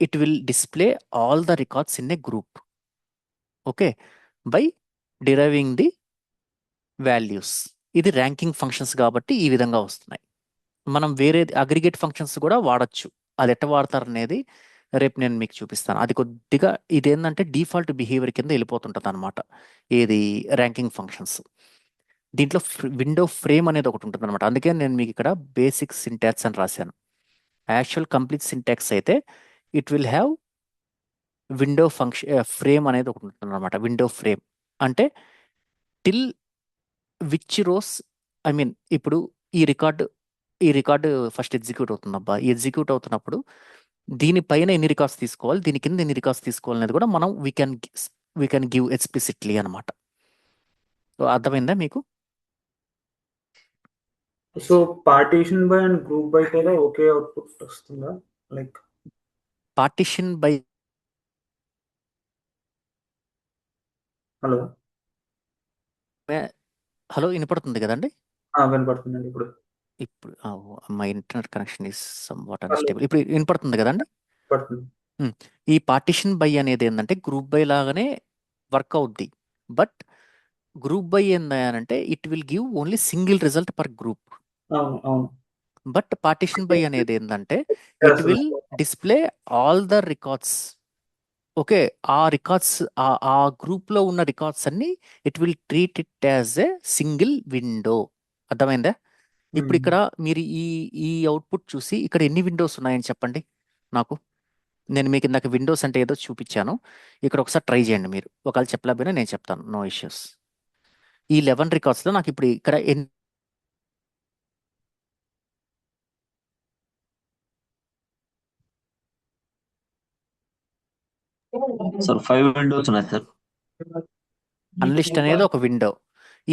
it will display all the records in a group. Okay, by deriving the values. ఇది ర్యాంకింగ్ ఫంక్షన్స్ కాబట్టి ఈ విధంగా వస్తున్నాయి. మనం వేరే అగ్రిగేట్ ఫంక్షన్స్ కూడా వాడచ్చు. అది ఎట్ట వాడతారు అనేది రేపు నేను మీకు చూపిస్తాను. అది కొద్దిగా ఇదేంటంటే డిఫాల్ట్ బిహేవియర్ కింద వెళ్ళిపోతుంటుంది అనమాట. ఏది ర్యాంకింగ్ ఫంక్షన్స్. దీంట్లో విండో ఫ్రేమ్ అనేది ఒకటి ఉంటుంది అనమాట. అందుకే నేను మీకు ఇక్కడ బేసిక్ సింటాక్స్ అని రాశాను. యాక్చువల్ కంప్లీట్ సింటాక్స్ అయితే it will have window function frame అనేది ఒకటి ఉంటుంది అనమాట. విండో ఫ్రేమ్ అంటే till which rows, I mean ఇప్పుడు ఈ రికార్డు ఫస్ట్ ఎగ్జిక్యూట్ అవుతుందబ్బా. ఈ ఎగ్జిక్యూట్ అవుతున్నప్పుడు దీనిపైన ఎన్ని రికార్డ్స్ తీసుకోవాలి, దీని కింద ఎన్ని రికార్డ్స్ తీసుకోవాలి అనేది కూడా మనం వీ కెన్ గివ్ ఎక్స్ప్లిసిట్లీ అనమాట. సో అర్థమైందా మీకు? So partition by and group by కూడా ఒకే అవుట్పుట్ వస్తుందా? Like partition bye hello hello వినపడుతుంది కదండి? వినపడుతుందండి ఇప్పుడు. ఇప్పుడు my internet connection is somewhat పర్లేదు. అన్స్టేబుల్. ఇప్పుడు వినపడుతుంది కదండి? పడుతుంది. ఈ పార్టిషన్ బై అనేది ఏంటంటే గ్రూప్ బై లాగానే వర్క్ అవుద్ది. బట్ గ్రూప్ బై ఏందంటే it will give only single result per group. అవును అవును. బట్ పార్టిషన్ బై అనేది ఏంటంటే it will display all the records. Okay, ఆ రికార్డ్స్ ఆ గ్రూప్ లో ఉన్న రికార్డ్స్ అన్ని it will treat it as a single window. అర్థమైందా? ఇప్పుడు ఇక్కడ మీరు ఈ అవుట్పుట్ చూసి ఇక్కడ ఎన్ని విండోస్ ఉన్నాయని చెప్పండి నాకు. నేను మీకు ఇందాక విండోస్ అంటే ఏదో చూపించాను. ఇక్కడ ఒకసారి ట్రై చేయండి మీరు. ఒకవేళ చెప్పలేకపోయినా నేను చెప్తాను, నో ఇష్యూస్. ఈ 11 రికార్డ్స్లో నాకు ఇప్పుడు ఇక్కడ సార్ 5 విండోస్ ఉన్నాయి సార్. అన్లిస్ట్ అనేది ఒక విండో.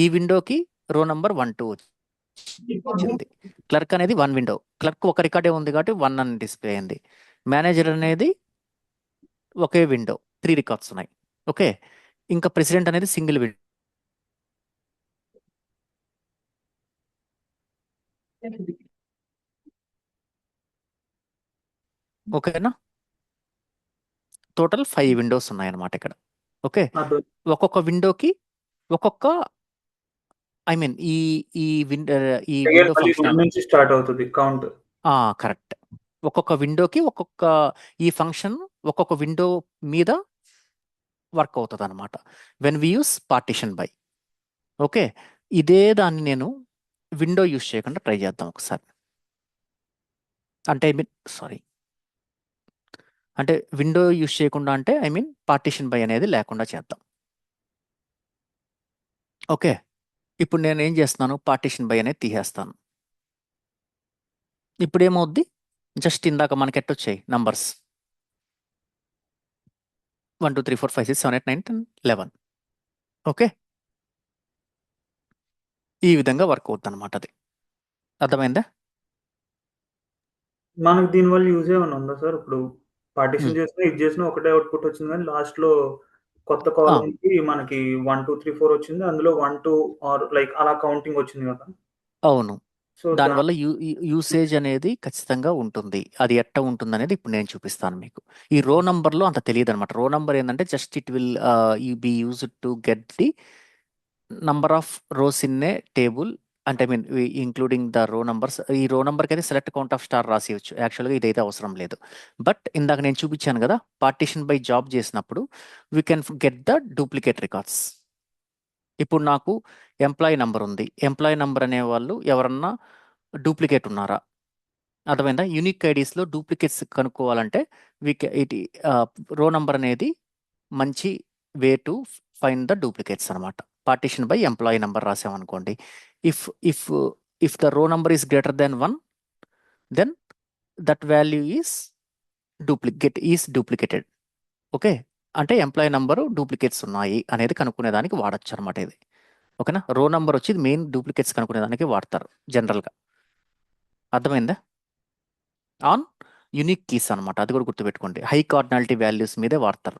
ఈ విండోకి రో నంబర్ 1 2 వచ్చింది. క్లర్క్ అనేది 1 విండో. క్లర్క్ ఒక రికార్డే ఉంది కాబట్టి 1 అని డిస్ప్లే అయింది. మేనేజర్ అనేది ఒకే విండో, 3 రికార్డ్స్ ఉన్నాయి. ఓకే, ఇంకా ప్రెసిడెంట్ అనేది సింగిల్ విండో. ఓకేనా? టోటల్ 5 విండోస్ ఉన్నాయన్నమాట ఇక్కడ. ఓకే, ఒక్కొక్క విండోకి ఒక్కొక్క, ఐ మీన్ ఈ విండో ఫంక్షన్ నుంచి స్టార్ట్ అవుతుంది కౌంట్. కరెక్ట్. ఒక్కొక్క విండోకి ఒక్కొక్క ఈ ఫంక్షన్ ఒక్కొక్క విండో మీద వర్క్ అవుతుంది అనమాట when we use partition by. Okay, ఇదే దాన్ని నేను విండో యూస్ చేయకుండా ట్రై చేద్దాం ఒకసారి. అంటే ఐ మీన్ సారీ, అంటే విండో యూస్ చేయకుండా అంటే ఐ మీన్ పార్టిషన్ బై అనేది లేకుండా చేద్దాం. ఓకే, ఇప్పుడు నేను ఏం చేస్తున్నాను, పార్టిషన్ బై అనేది తీసేస్తాను. ఇప్పుడు ఏమవుద్ది, జస్ట్ ఇందాక మనకి ఎట్టొచ్చాయి నంబర్స్ 1 2 3 4 5 6 7 8 9 10 11. ఓకే, ఈ విధంగా వర్క్ అవుతుంది అనమాట. అది అర్థమైందా? మనకు దీనివల్ల యూజ్ ఏమైనా ఉందా సార్? ఇప్పుడు పార్టిషన్ చేసినా ఇది చేసినా ఒకటే అవుట్పుట్ వచ్చింది, కానీ లాస్ట్ లో కొత్త కాలం కి మనకి 1 2 3 4 వచ్చింది, అందులో 1 2 ఆర్ లైక్ అలా కౌంటింగ్ వచ్చింది కదా. అవును, సో దానివల్ల యూసేజ్ అనేది ఖచ్చితంగా ఉంటుంది. అది ఎట్ట ఉంటుంది అనేది ఇప్పుడు నేను చూపిస్తాను మీకు. ఈ రో నంబర్లో అంత తెలియదు అనమాట. రో నంబర్ ఏంటంటే just it will be used to get the number of rows in a table. అంటే I mean including the row numbers. ఈ రో నంబర్కి అయితే సెలెక్ట్ కౌంట్ ఆఫ్ స్టార్ రాసేయచ్చు. యాక్చువల్గా ఇదైతే అవసరం లేదు. బట్ ఇందాక నేను చూపించాను కదా, పార్టిషన్ బై జాబ్ చేసినప్పుడు we can get the duplicate records. ఇప్పుడు నాకు ఎంప్లాయీ నంబర్ ఉంది. ఎంప్లాయీ నంబర్ అనే వాళ్ళు ఎవరన్నా డూప్లికేట్ ఉన్నారా? అర్థమైందా? యూనిక్ ఐడీస్లో డూప్లికేట్స్ కనుక్కోవాలంటే ఇట్ రో నంబర్ అనేది మంచి way to find the duplicates అనమాట. పార్టిషన్ బై ఎంప్లాయీ నంబర్ రాసామనుకోండి, if if if the row number is greater then 1 then that value is duplicated. Okay, అంటే ఎంప్లాయీ నంబరు డూప్లికేట్స్ ఉన్నాయి అనేది కనుక్కునేదానికి వాడచ్చు అనమాట ఇది. ఓకేనా? రో నంబర్ వచ్చి మెయిన్ డూప్లికేట్స్ కనుక్కునేదానికి వాడతారు జనరల్గా. అర్థమైందా? ఆన్ యూనిక్ కీస్ అనమాట, అది కూడా గుర్తుపెట్టుకోండి. హై కార్డినాలిటీ వాల్యూస్ మీదే వాడతారు,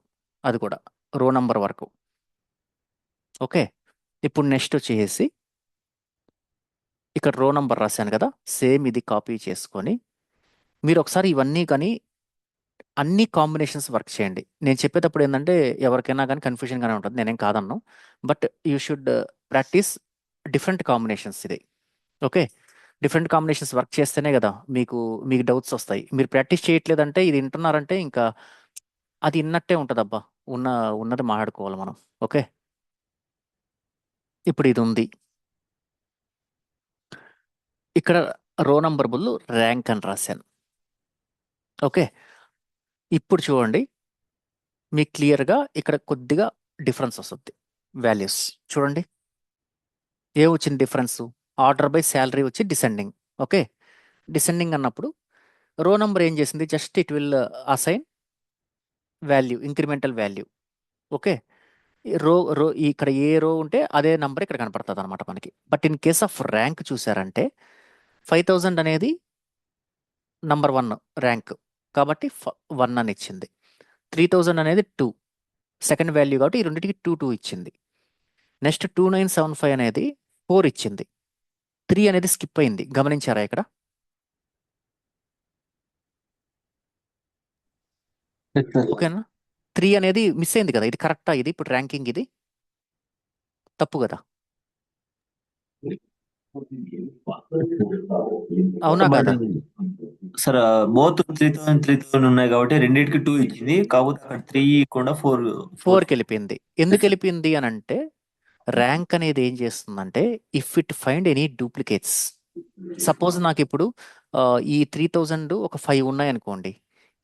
అది కూడా రో నంబర్ వరకు. ఓకే, ఇప్పుడు నెక్స్ట్ వచ్చేసి ఇక్కడ రో నంబర్ రాశాను కదా, సేమ్ ఇది కాపీ చేసుకొని మీరు ఒకసారి ఇవన్నీ కానీ అన్ని కాంబినేషన్స్ వర్క్ చేయండి. నేను చెప్పేటప్పుడు ఏంటంటే ఎవరికైనా కానీ కన్ఫ్యూజన్గానే ఉంటుంది, నేనేం కాదన్ను. But you should practice different combinations ఇది. ఓకే, డిఫరెంట్ కాంబినేషన్స్ వర్క్ చేస్తేనే కదా మీకు డౌట్స్ వస్తాయి. మీరు ప్రాక్టీస్ చేయట్లేదంటే, ఇది వింటున్నారంటే ఇంకా అది ఇన్నట్టే ఉంటుంది. అబ్బా, ఉన్నది మాట్లాడుకోవాలి మనం. ఓకే, ఇప్పుడు ఇది ఉంది. ఇక్కడ రో నంబర్ బదులు ర్యాంక్ అని రాశాను. ఓకే, ఇప్పుడు చూడండి, మీకు క్లియర్గా ఇక్కడ కొద్దిగా డిఫరెన్స్ వస్తుంది. వాల్యూస్ చూడండి, వచ్చింది డిఫరెన్స్. ఆర్డర్ బై శాలరీ వచ్చి డిసెండింగ్. ఓకే, డిసెండింగ్ అన్నప్పుడు రో నంబర్ ఏం చేసింది, just it will assign value, incremental value. Okay, రో ఇక్కడ ఏ రో ఉంటే అదే నంబర్ ఇక్కడ కనపడుతుంది అనమాట మనకి. But in case off rank చూసారంటే 5000 అనేది నంబర్ 1 ర్యాంక్ కాబట్టి 1 అని ఇచ్చింది. 3000 అనేది 2 సెకండ్ వాల్యూ కాబట్టి ఈ రెండింటికి 2 ఇచ్చింది. నెక్స్ట్ 2975 అనేది 4 ఇచ్చింది. 3 అనేది స్కిప్ అయింది, గమనించారా ఇక్కడ? ఓకేనా, 3 అనేది మిస్ అయింది కదా. ఇది కరెక్టా? ఇది ఇప్పుడు ర్యాంకింగ్ ఇది తప్పు కదా, అవునా బట్ కదా? సార్ బోత్ 3000 ఉన్నాయి కాబట్టి రెండింటికి 2 ఇచ్చింది. కాకపోతే అక్కడ 3 కూడా 4 4కి వెళ్ళిపోయింది. ఎందుకు వెళ్ళిపోయింది అని అంటే, ర్యాంక్ అనేది ఏం చేస్తుందంటే, if it find any duplicates. Suppose నాకు ఇప్పుడు ఈ 3000 ఒక 5 ఉన్నాయి అనుకోండి,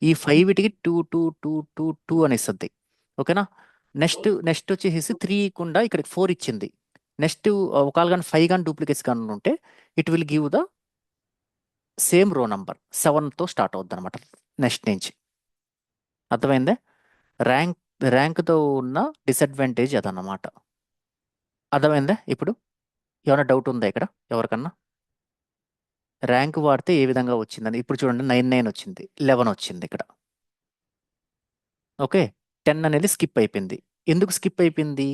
ఈ 5 వీటికి 2 2 2 2 2 అని ఇస్తుంది. ఓకేనా, నెక్స్ట్ వచ్చేసి 3 కుండా ఇక్కడికి 4 ఇచ్చింది. నెక్స్ట్ ఒకవేళ కానీ 5 కానీ డూప్లికేట్స్ కానీ ఉంటే it will give the same రో నంబర్ 7తో స్టార్ట్ అవుద్ది అనమాట నెక్స్ట్ నుంచి. అర్థమైందే? ర్యాంక్తో ఉన్న డిసడ్వాంటేజ్ అదన్నమాట. అర్థమైందా? ఇప్పుడు ఏమైనా డౌట్ ఉందా ఇక్కడ ఎవరికన్నా? ర్యాంక్ వాడితే ఏ విధంగా వచ్చిందని ఇప్పుడు చూడండి, 99 వచ్చింది, 11 వచ్చింది ఇక్కడ. ఓకే, 10 అనేది స్కిప్ అయిపోయింది. ఎందుకు స్కిప్ అయిపోయింది?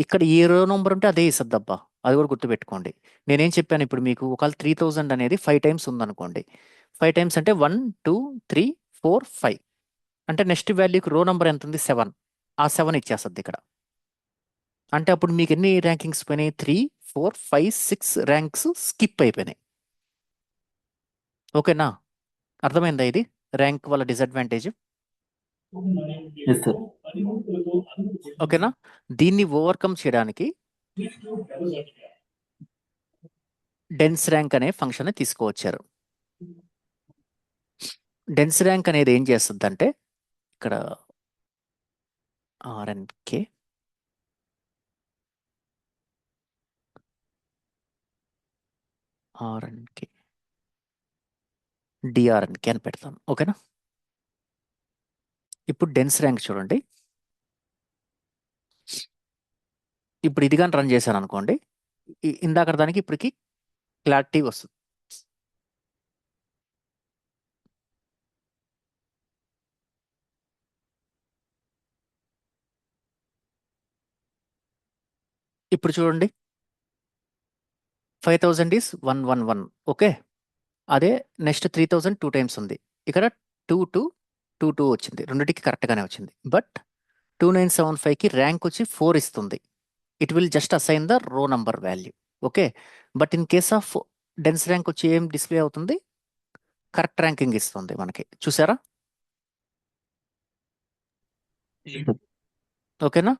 ఇక్కడ ఏ రో నెంబర్ ఉంటే అదే ఇస్తుందబ్బా, అది కూడా గుర్తుపెట్టుకోండి. నేనేం చెప్పాను ఇప్పుడు మీకు, ఒకవేళ 3000 అనేది 5 టైమ్స్ ఉందనుకోండి, 5 టైమ్స్ అంటే 1 2 3 4 5 అంటే నెక్స్ట్ వాల్యూకి రో నెంబర్ ఎంత ఉంది, 7. ఆ 7 ఇచ్చేస్తుంది ఇక్కడ. అంటే అప్పుడు మీకు ఎన్ని ర్యాంకింగ్స్ పోయినాయి, 3 4 5 6 ర్యాంక్స్ స్కిప్ అయిపోయినాయి. ఓకేనా, అర్థమైందా ఇది ర్యాంక్ వల్ల డిసడ్వాంటేజ్? Yes sir. ఓకేనా, దీన్ని ఓవర్కమ్ చేయడానికి డెన్స్ ర్యాంక్ అనే ఫంక్షన్ తీసుకువచ్చారు. డెన్స్ ర్యాంక్ అనేది ఏం చేస్తుంది అంటే, ఇక్కడ ఆర్ఎన్కే డిఆర్ఎన్కే అని పెడతాను. ఓకేనా, ఇప్పుడు డెన్స్ ర్యాంక్ చూడండి. ఇప్పుడు ఇది కానీ రన్ చేశాను అనుకోండి, ఇందాక దానికి ఇప్పటికి క్లారిటీ వస్తుంది. ఇప్పుడు చూడండి, 5000 ఈస్ 111. ఓకే, అదే నెక్స్ట్ 3000 2 టైమ్స్ ఉంది. ఇక్కడ 2 2 2 2 వచ్చింది, రెండింటికి కరెక్ట్గానే వచ్చింది. బట్ 2975కి ర్యాంక్ వచ్చి 4 ఇస్తుంది. It will just assign the row number value. Okay, but in case of dense rank వచ్చి ఏం డిస్ప్లే అవుతుంది, కరెక్ట్ ర్యాంకింగ్ ఇస్తుంది మనకి. చూసారా? ఓకేనా,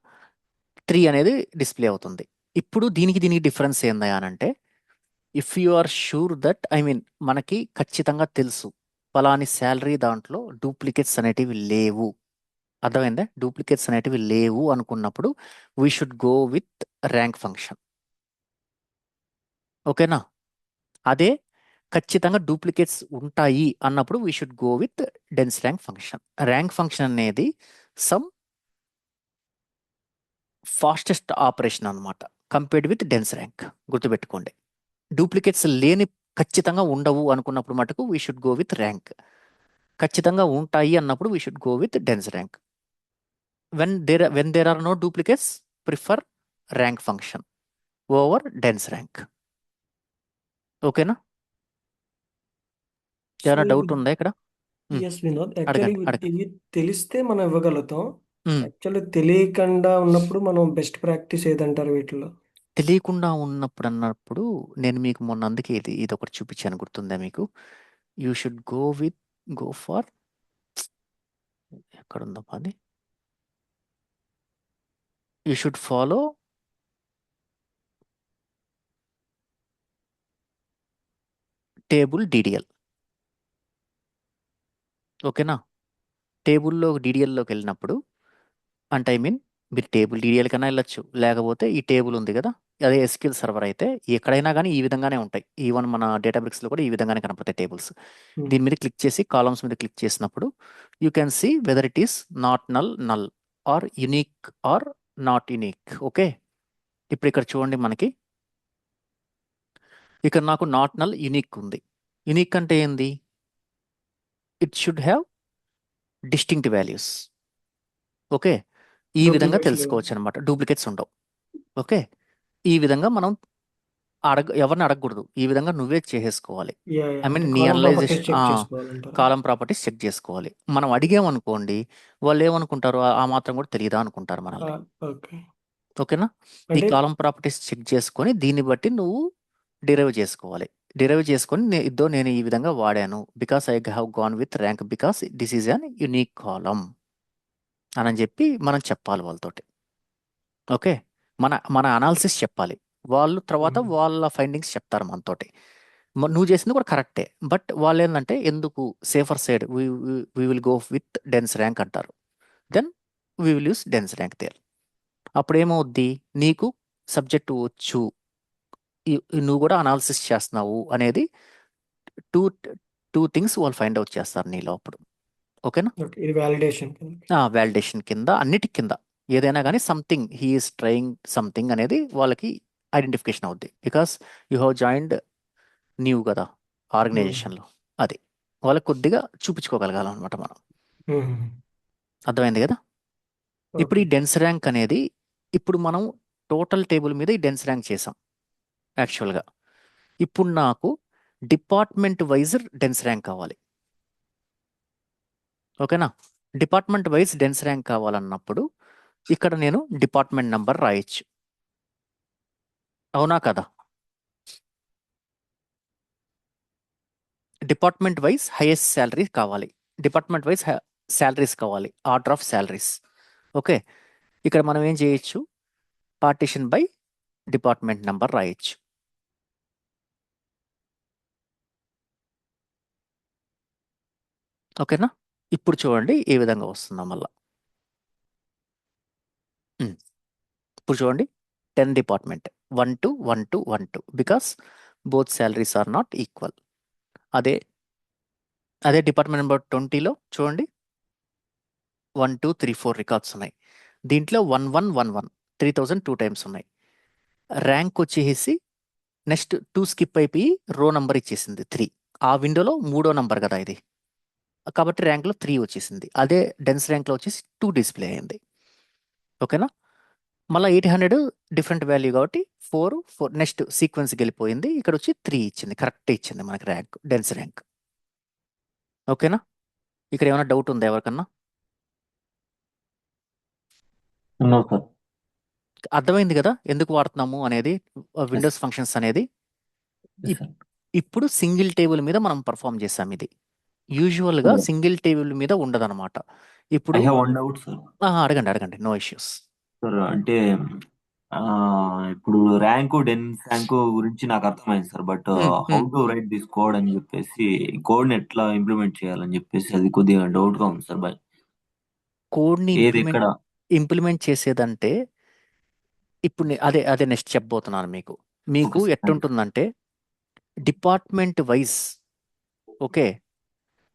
3 అనేది డిస్ప్లే అవుతుంది. ఇప్పుడు దీనికి డిఫరెన్స్ ఏందా అని అంటే, if you are sure that, I mean మనకి ఖచ్చితంగా తెలుసు ఫలాని శాలరీ దాంట్లో డూప్లికేట్స్ అనేటివి లేవు. అర్థమైందా? డూప్లికేట్స్ అనేటివి లేవు అనుకున్నప్పుడు we should go with rank function. ఓకేనా, అదే ఖచ్చితంగా డూప్లికేట్స్ ఉంటాయి అన్నప్పుడు we should go with dense rank function. Rank function అనేది సమ్ ఫాస్టెస్ట్ ఆపరేషన్ అనమాట కంపేర్డ్ విత్ డెన్స్ ర్యాంక్. గుర్తుపెట్టుకోండి, డూప్లికేట్స్ లేని ఖచ్చితంగా ఉండవు అనుకున్నప్పుడు మటుకు we should go with rank. ఖచ్చితంగా ఉంటాయి అన్నప్పుడు we should go with dense rank. When there are no duplicates, prefer rank function. Over dense rank. ఓకేనా? సో ఏమైనా ఇవి డౌట్ ఉందా ఇక్కడ? ఎస్ వినోద్, యాక్చువల్లీ అడగండి. ఇవి తెలిస్తే మనం ఇవ్వగలుగుతాం. ఉమ్. యాక్చువల్లీ తెలియకుండా ఉన్నప్పుడు మనం బెస్ట్ ప్రాక్టీస్ ఏదంటారు వీటిలో? తెలియకుండా ఉన్నప్పుడు అన్నప్పుడు నేను మీకు మొన్న అందుకే ఇది ఒకటి చూపించాను, గుర్తుందా మీకు? యూ షుడ్ గో ఫర్ ఎక్కడుందో అది, you should follow table DDL. ఓకేనా? డీడీఎల్లోకి వెళ్ళినప్పుడు అంటే మీరు టేబుల్ డీడీఎల్ కన్నా వెళ్ళొచ్చు, లేకపోతే ఈ టేబుల్ ఉంది కదా, అదే ఎస్క్యూఎల్ సర్వర్ అయితే ఎక్కడైనా కానీ ఈ విధంగానే ఉంటాయి. ఈవెన్ మన డేటాబ్రిక్స్లో కూడా ఈ విధంగానే కనపడతాయి టేబుల్స్. దీని మీద క్లిక్ చేసి కాలమ్స్ మీద క్లిక్ చేసినప్పుడు you can see whether it is not null or unique or not unique. Okay, ఇప్పుడు ఇక్కడ చూడండి, మనకి ఇక్కడ నాకు నాట్ నల్ యునిక్ ఉంది. యునిక్ అంటే ఏంది? It should have distinct values. Okay, ఈ విధంగా డూప్లికేట్స్ లేవు. తెలుసుకోవచ్చు అనమాట, డూప్లికేట్స్ ఉండవు. ఓకే, ఈ విధంగా మనం ఎవరిని అడగకూడదు, ఈ విధంగా నువ్వే చేసేసుకోవాలి. యా ఐ మీన్ అంటే నీ కాలం ప్రాపర్టీస్ అనలైజేషన్, చెక్ చేసుకోవాలంటారు. కాలం ప్రాపర్టీస్ చెక్ చేసుకోవాలి. మనం అడిగామనుకోండి, వాళ్ళు ఏమనుకుంటారు, ఆ మాత్రం కూడా తెలియదా అనుకుంటారు మనల్ని. ఓకే, ఓకేనా? ఈ అంటే కాలం ప్రాపర్టీస్ చెక్ చేసుకొని దీన్ని బట్టి నువ్వు డిరైవ్ చేసుకోవాలి. డిరైవ్ చేసుకొని నేను ఈ విధంగా వాడాను because I have gone with rank because this is an unique column అని చెప్పి మనం చెప్పాలి వాళ్ళతోటి. ఓకే, మన అనాలిసిస్ చెప్పాలి. వాళ్ళు తర్వాత వాళ్ళ ఫైండింగ్స్ చెప్తారు మనతోటి. నువ్వు చేసింది కూడా కరెక్టే, బట్ వాళ్ళు ఏంటంటే ఎందుకు safer side we will go with dense rank అంటారు. Then we will use dense rank there. అప్పుడు ఏమవుద్ది, నీకు సబ్జెక్టు వచ్చు, నువ్వు కూడా అనాలిసిస్ చేస్తున్నావు అనేది టూ టూ థింగ్స్ వాళ్ళు ఫైండ్ అవుట్ చేస్తారు నీలో అప్పుడు. ఓకేనా? ఓకే, ఇది వ్యాలిడేషన్. వాలిడేషన్ కింద, అన్నిటి కింద ఏదైనా కానీ సంథింగ్ హీఈస్ ట్రయింగ్ సంథింగ్ అనేది వాళ్ళకి ఐడెంటిఫికేషన్ అవుద్ది. Because you have joined new కదా ఆర్గనైజేషన్లో, అది వాళ్ళకి కొద్దిగా చూపించుకోగలగాలి అనమాట మనం. అర్థమైంది కదా? ఇప్పుడు ఈ డెన్స్ ర్యాంక్ అనేది, ఇప్పుడు మనం టోటల్ టేబుల్ మీద ఈ డెన్స్ ర్యాంక్ చేసాం యాక్చువల్గా. ఇప్పుడు నాకు డిపార్ట్మెంట్ వైజ్ డెన్స్ ర్యాంక్ కావాలి. ఓకేనా? డిపార్ట్మెంట్ వైజ్ డెన్స్ ర్యాంక్ కావాలన్నప్పుడు ఇక్కడ నేను డిపార్ట్మెంట్ నంబర్ రాయొచ్చు. అవునా కదా? డిపార్ట్మెంట్ వైజ్ హైయెస్ట్ శాలరీ కావాలి, డిపార్ట్మెంట్ వైజ్ శాలరీస్ కావాలి, ఆర్డర్ ఆఫ్ శాలరీస్. ఓకే, ఇక్కడ మనం ఏం చేయొచ్చు, పార్టిషన్ బై డిపార్ట్మెంట్ నంబర్ రాయొచ్చు. ఓకేనా? ఇప్పుడు చూడండి ఏ విధంగా వస్తుందో మళ్ళా. ఇప్పుడు చూడండి 10 department 1 to 1 to 1 to because both salaries are not equal. అదే డిపార్ట్మెంట్ నెంబర్ 20లో చూడండి 1 2 3 4 రికార్డ్స్ ఉన్నాయి. దీంట్లో 1 1 1 1 3000 2 టైమ్స్ ఉన్నాయి. ర్యాంక్ వచ్చేసి నెక్స్ట్ 2 స్కిప్ అయిపోయి రో నంబర్ ఇచ్చేసింది 3. ఆ విండోలో 3వ నంబర్ కదా ఇది, కాబట్టి ర్యాంక్లో 3 వచ్చేసింది. అదే డెన్స్ ర్యాంక్లో వచ్చేసి 2 డిస్ప్లే అయింది. ఓకేనా? మళ్ళీ 800 డిఫరెంట్ వాల్యూ కాబట్టి 4 నెక్స్ట్ సీక్వెన్స్కి వెళ్ళిపోయింది. ఇక్కడ వచ్చి 3 ఇచ్చింది, కరెక్ట్ ఇచ్చింది మనకి ర్యాంక్, డెన్స్ ర్యాంక్. ఓకేనా? ఇక్కడ ఏమైనా డౌట్ ఉందా ఎవరికన్నా? అర్థమైంది కదా ఎందుకు వాడుతున్నాము అనేది, విండోస్ ఫంక్షన్స్ అనేది. ఇప్పుడు సింగిల్ టేబుల్ మీద మనం పర్ఫామ్ చేసాం. ఇది యూజువల్గా సింగిల్ టేబుల్ మీద ఉండదన్నమాట. ఇప్పుడు అడగండి, నో ఇష్యూస్ సార్. అంటే ఇప్పుడు డెన్స్ ర్యాంకు గురించి నాకు అర్థమైంది sir, but how to right this code అని చెప్పేసి, కోడ్ ని ఎట్లా ఇంప్లిమెంట్ చేయాలని చెప్పేసి అది కొద్దిగా డౌట్ గా ఉంది సార్. బై కోడ్ని ఏది ఇక్కడ ఇంప్లిమెంట్ చేసేదంటే ఇప్పుడు అదే నెక్స్ట్ చెప్పబోతున్నాను మీకు. Okay, sir. ఎట్టుంటుందంటే department wise, okay,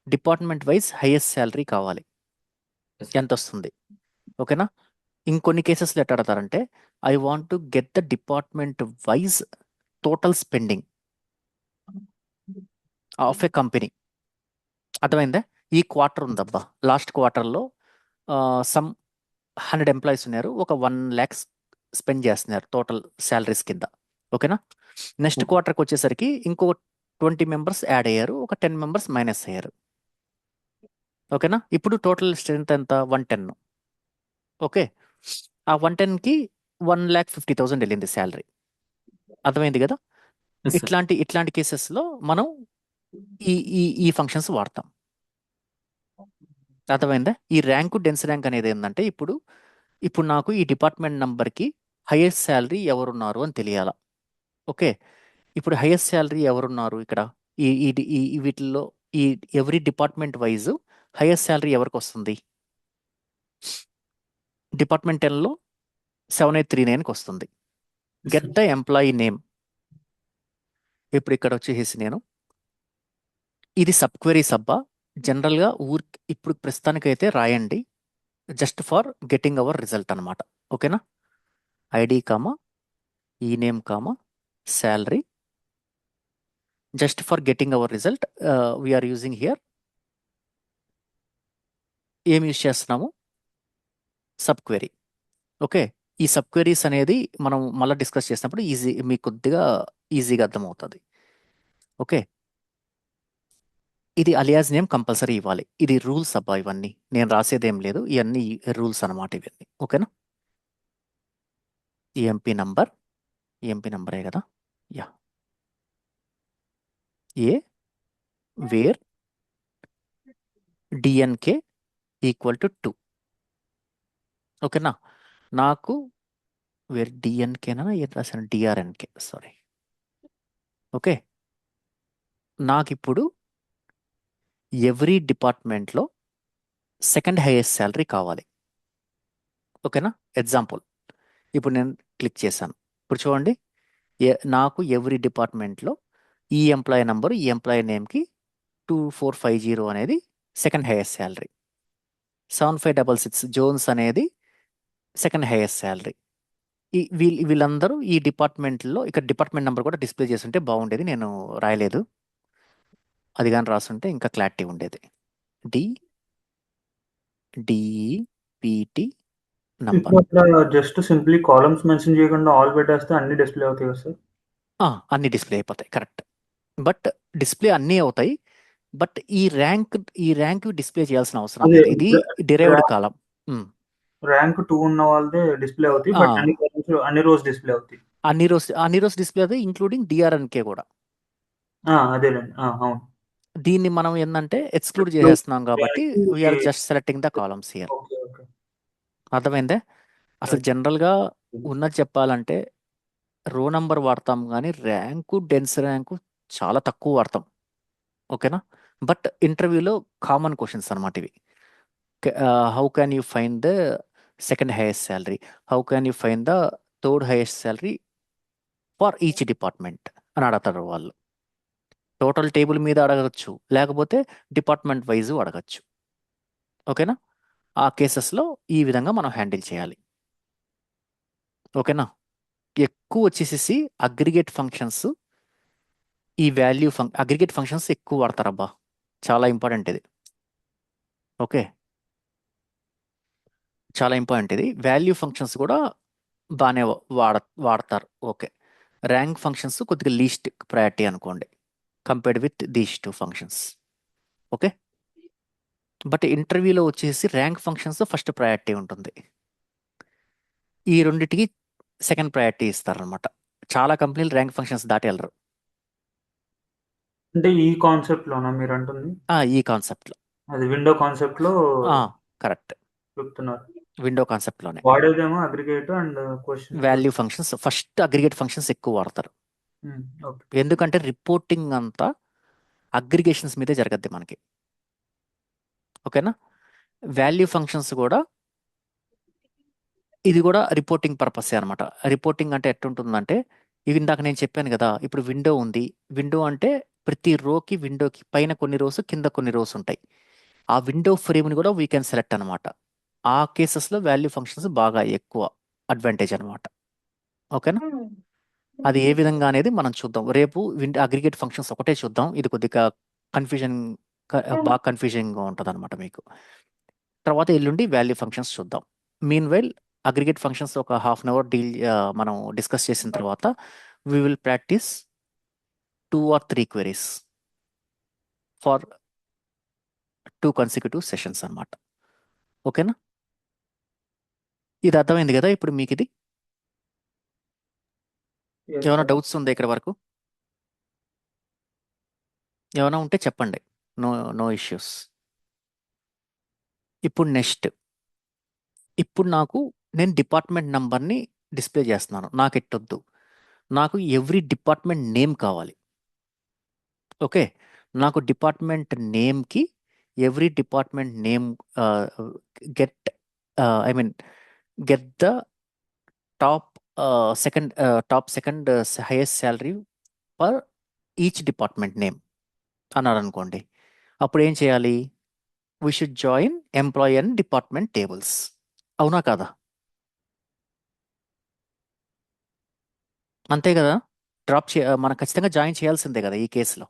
department wise highest salary కావాలి, Yes. ఎంత వస్తుంది? ఓకేనా? ఇంకొన్ని కేసెస్లో ఎట్లా అడతారంటే I want to get the department wise total spending of a company. అర్థమైందా? ఈ క్వార్టర్ ఉందబ్బా, లాస్ట్ క్వార్టర్లో సమ్ 100 ఎంప్లాయీస్ ఉన్నారు, ఒక 1 lakh స్పెండ్ చేస్తున్నారు టోటల్ శాలరీస్ కింద. ఓకేనా? నెక్స్ట్ క్వార్టర్కి వచ్చేసరికి ఇంకో 20 మెంబర్స్ యాడ్ అయ్యారు, ఒక 10 మెంబర్స్ మైనస్ అయ్యారు. ఓకేనా? ఇప్పుడు టోటల్ స్ట్రెంత్ ఎంత? 110. ఓకే, ఆ 110కి 1,50,000 వెళ్ళింది శాలరీ. అర్థమైంది కదా? Yes sir. ఇట్లాంటి కేసెస్లో మనం ఈ ఈ ఈ ఫంక్షన్స్ వాడతాం. అర్థమైందా? ఈ ర్యాంకు డెన్స్ ర్యాంక్ అనేది ఏంటంటే ఇప్పుడు నాకు ఈ డిపార్ట్మెంట్ నంబర్కి హైయెస్ట్ శాలరీ ఎవరున్నారు అని తెలియాలా. ఓకే, ఇప్పుడు హైయెస్ట్ శాలరీ ఎవరున్నారు ఇక్కడ ఈ ఈ ఈ వీటిల్లో ఈ every department wise highest salary ఎవరికి వస్తుంది? డిపార్ట్మెంట్ 10లో 7839కి వస్తుంది. Get the employee name. ఇప్పుడు ఇక్కడ వచ్చేసి నేను ఇది సబ్ క్వెరీ సబ్బా జనరల్గా ఇప్పుడు ప్రస్తుతానికైతే రాయండి, just for getting our result అనమాట. ఓకేనా? ID comma E name comma salary, just for getting our result we're using here. ఏం యూజ్ చేస్తున్నాము? Subquery. ఓకే, ఈ సబ్ క్వెరీస్ అనేది మనం మళ్ళీ డిస్కస్ చేసినప్పుడు మీకు కొద్దిగా ఈజీగా అర్థమవుతుంది. ఓకే, ఇది అలియాస్ నేమ్ కంపల్సరీ ఇవ్వాలి. ఇది రూల్స్ అబ్బా, ఇవన్నీ నేను రాసేదేం లేదు, ఇవన్నీ రూల్స్ అనమాట ఇవన్నీ. ఓకేనా? ఈఎంపీ నంబరే కదా. యా, ఏ వేర్ డిఎన్కే ఈక్వల్ టు 2. ఓకేనా? నాకు వేర్ డిఎన్కేనా ఏం రాశాను? డిఆర్ఎన్కే, సారీ. ఓకే, నాకు ఇప్పుడు ఎవ్రీ డిపార్ట్మెంట్లో సెకండ్ హైయెస్ట్ శాలరీ కావాలి. ఓకేనా? ఎగ్జాంపుల్ ఇప్పుడు నేను క్లిక్ చేశాను. ఇప్పుడు చూడండి, నాకు ఎవ్రీ డిపార్ట్మెంట్లో ఈ ఎంప్లాయీ నంబరు ఈ ఎంప్లాయీ నేమ్కి 2450 అనేది సెకండ్ హైయెస్ట్ శాలరీ. 7566 జోన్స్ అనేది సెకండ్ హైయెస్ట్ శాలరీ. వీళ్ళందరూ ఈ డిపార్ట్మెంట్లో ఇక్కడ డిపార్ట్మెంట్ నెంబర్ కూడా డిస్ప్లే చేస్తుంటే బాగుండేది, నేను రాయలేదు. అది కానీ రాస్తుంటే ఇంకా క్లారిటీ ఉండేది. DEPT number. ఇప్పుడు అట్లా జస్ట్ సింప్లీ కాలమ్స్ మెన్షన్ చేయకుండా ఆల్ పెట్టేస్తే అన్ని డిస్ప్లే అవుతాయి కదా సార్? అన్ని డిస్ప్లే అయిపోతాయి, కరెక్ట్. బట్ డిస్ప్లే అన్నీ అవుతాయి, బట్ ఈ ర్యాంక్ డిస్ప్లే చేయాల్సిన అవసరం అదే లేదు. ఇది డిరైవ్డ్ కాలం. ర్యాంక్ 2 ఉన్న వాళ్ళదే డిస్ప్లే అవుతాయి, బట్ అన్ని columns లో అన్ని రోస్ డిస్ప్లే అవుతాయి. అన్ని రోజు డిస్ప్లే అవుతాయి, ఇంక్లూడింగ్ డిఆర్ఎన్కే కూడా. అదేనండి, అవును. దీన్ని మనం ఏంటంటే ఎక్స్క్లూడ్ చేసేస్తున్నాం కాబట్టి దానికి we are just selecting the columns here. Okay okay. అర్థమైందే? అసలు జనరల్గా ఉన్నది చెప్పాలంటే రో నంబర్ వాడతాం కానీ డెన్స్ ర్యాంకు చాలా తక్కువ వాడతాం. ఓకేనా? బట్ ఇంటర్వ్యూలో కామన్ క్వశ్చన్స్ అనమాట ఇవి. How can you find the second highest salary, how can you find the third highest salary for each department అని అడగతారు వాళ్ళు. టోటల్ టేబుల్ మీద అడగచ్చు, లేకపోతే డిపార్ట్మెంట్ వైజ్ అడగచ్చు. ఓకేనా? ఆ కేసెస్లో ఈ విధంగా మనం హ్యాండిల్ చేయాలి. ఓకేనా? ఎక్కువ వచ్చేసేసి అగ్రిగేట్ ఫంక్షన్స్, ఈ అగ్రిగేట్ ఫంక్షన్స్ ఎక్కువ వాడతారబ్బా, చాలా ఇంపార్టెంట్ ఇది. ఓకే, చాలా ఇంపార్టెంట్ ఇది. వాల్యూ ఫంక్షన్స్ కూడా బాగానే వాడతారు. ఓకే, ర్యాంక్ ఫంక్షన్స్ కొద్దిగా లీస్ట్ ప్రయారిటీ అనుకోండి compared with these 2 functions. Okay, but ఇంటర్వ్యూలో వచ్చేసి ర్యాంక్ ఫంక్షన్స్ ఫస్ట్ ప్రయారిటీ ఉంటుంది, ఈ రెండిటికి సెకండ్ ప్రయారిటీ ఇస్తారనమాట. చాలా కంపెనీలు ర్యాంక్ ఫంక్షన్స్ దాటి వెళ్ళరు. అంటే ఈ కాన్సెప్ట్ లోనా మీరు అంటుంది? ఈ కాన్సెప్ట్లో, అది విండో కాన్సెప్ట్ లో కరెక్ట్, చెప్తున్నారు. విండో కాన్సెప్ట్లోనే వాడేదేమో aggregate and question value functions, first aggregate functions ఎక్కువ వాడతారు. ఓకే. ఎందుకంటే రిపోర్టింగ్ అంతా అగ్రిగేషన్స్ మీదే జరగద్ది మనకి. ఓకేనా? వాల్యూ ఫంక్షన్స్ కూడా ఇది కూడా రిపోర్టింగ్ పర్పసే అనమాట. రిపోర్టింగ్ అంటే ఎట్టుంటుందంటే, ఇవి ఇందాక నేను చెప్పాను కదా, ఇప్పుడు విండో ఉంది. విండో అంటే ప్రతి విండోకి పైన కొన్ని రోస్, కింద కొన్ని రోస్ ఉంటాయి. ఆ విండో ఫ్రేమ్ని కూడా వీ కెన్ సెలెక్ట్ అనమాట. ఆ కేసెస్లో వాల్యూ ఫంక్షన్స్ బాగా ఎక్కువ అడ్వాంటేజ్ అనమాట. ఓకేనా? అది ఏ విధంగా అనేది మనం చూద్దాం రేపు. అగ్రిగేట్ ఫంక్షన్స్ ఒకటే చూద్దాం, ఇది కొద్దిగా బాగా కన్ఫ్యూజన్గా ఉంటుంది అనమాట మీకు. తర్వాత ఎల్లుండి వాల్యూ ఫంక్షన్స్ చూద్దాం. మీన్ వైల్ అగ్రిగేట్ ఫంక్షన్స్ ఒక హాఫ్ అన్ అవర్ మనం డిస్కస్ చేసిన తర్వాత we will practice 2 or 3 queries for 2 consecutive sessions అన్నమాట. ఓకేనా? ఇది అర్థమైంది కదా ఇప్పుడు మీకు ఇది? Yes, ఏమైనా sir. డౌట్స్ ఉందా ఇక్కడ వరకు? ఏమైనా ఉంటే చెప్పండి. No issues. ఇప్పుడు నెక్స్ట్, ఇప్పుడు నేను డిపార్ట్మెంట్ నంబర్ని డిస్ప్లే చేస్తున్నాను. నాకు ఎట్టొద్దు, నాకు ఎవ్రీ డిపార్ట్మెంట్ నేమ్ కావాలి. ఓకే, నాకు డిపార్ట్మెంట్ నేమ్కి every department name get get the top second highest salary for each department name అన్నారు అనుకోండి. అప్పుడు ఏం చేయాలి? We should join employee and department tables. అవునా కాదా? అంతే కదా? మనం ఖచ్చితంగా జాయిన్ చేయాల్సిందే కదా ఈ కేసులో.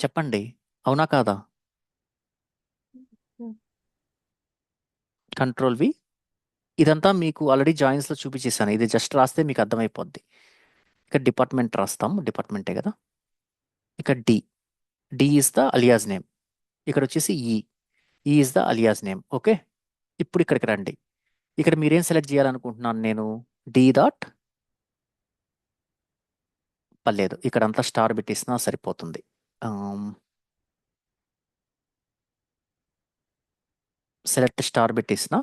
చెప్పండి, అవునా కాదా? Control V. ఇదంతా మీకు ఆల్రెడీ జాయిన్స్లో చూపించేసాను. ఇది జస్ట్ రాస్తే మీకు అర్థమైపోద్ది. ఇక్కడ డిపార్ట్మెంట్ రాస్తాం, డిపార్ట్మెంటే కదా. ఇక్కడ D is the alias name. ఇక్కడ వచ్చేసి E is the alias name. Okay, ఇప్పుడు ఇక్కడికి రండి. ఇక్కడ మీరేం సెలెక్ట్ చేయాలనుకుంటున్నాను నేను? డి డాట్ పర్లేదు, ఇక్కడ అంతా స్టార్ పెట్టేసినా సరిపోతుంది. సెలెక్ట్ స్టార్ పెట్టేసిన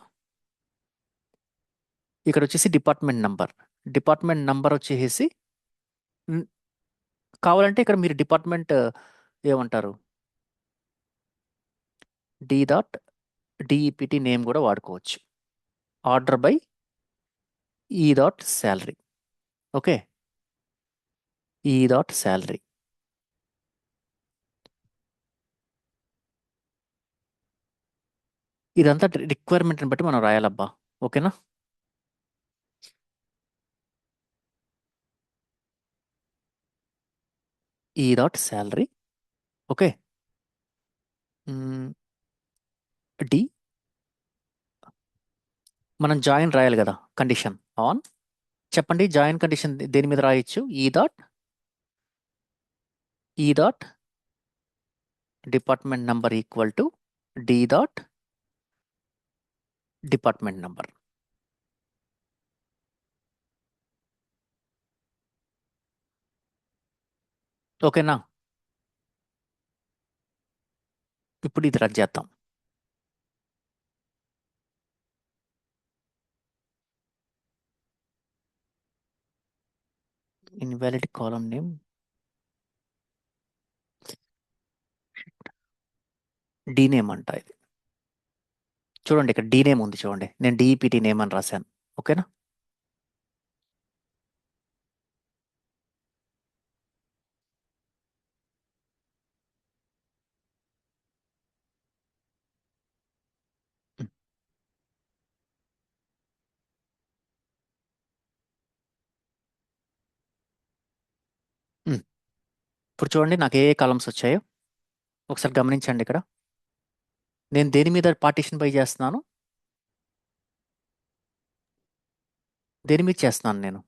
ఇక్కడ వచ్చేసి డిపార్ట్మెంట్ నంబర్ వచ్చేసి కావాలంటే ఇక్కడ మీరు డిపార్ట్మెంట్ ఏమంటారు, డి డాట్ డిఈపిటి నేమ్ కూడా వాడుకోవచ్చు. Order by E dot salary. Okay, E dot salary. ఇదంతా రిక్వైర్మెంట్ని బట్టి మనం రాయాలబ్బా. ఓకేనా? E dot salary. Okay, D మనం జాయిన్ రాయాలి కదా. Condition on. చెప్పండి, జాయిన్ కండిషన్ దేని మీద రాయొచ్చు? E dot department number equal to D dot department number. ఓకేనా? ఇప్పుడు ఇది రద్దు చేద్దాం. Invalid column name D name అంట. ఇది చూడండి, ఇక్కడ డి నేమ్ ఉంది చూడండి. నేను డిఈపిటి నేమ్ అని రాశాను. ఓకేనా? ఉమ్, ఉమ్. ఇప్పుడు చూడండి నాకు ఏ కాలమ్స్ వచ్చాయో ఒకసారి గమనించండి. ఇక్కడ నేను దేని మీద పార్టీషన్ బై చేస్తున్నాను? దేని మీద చేస్తున్నాను నేను?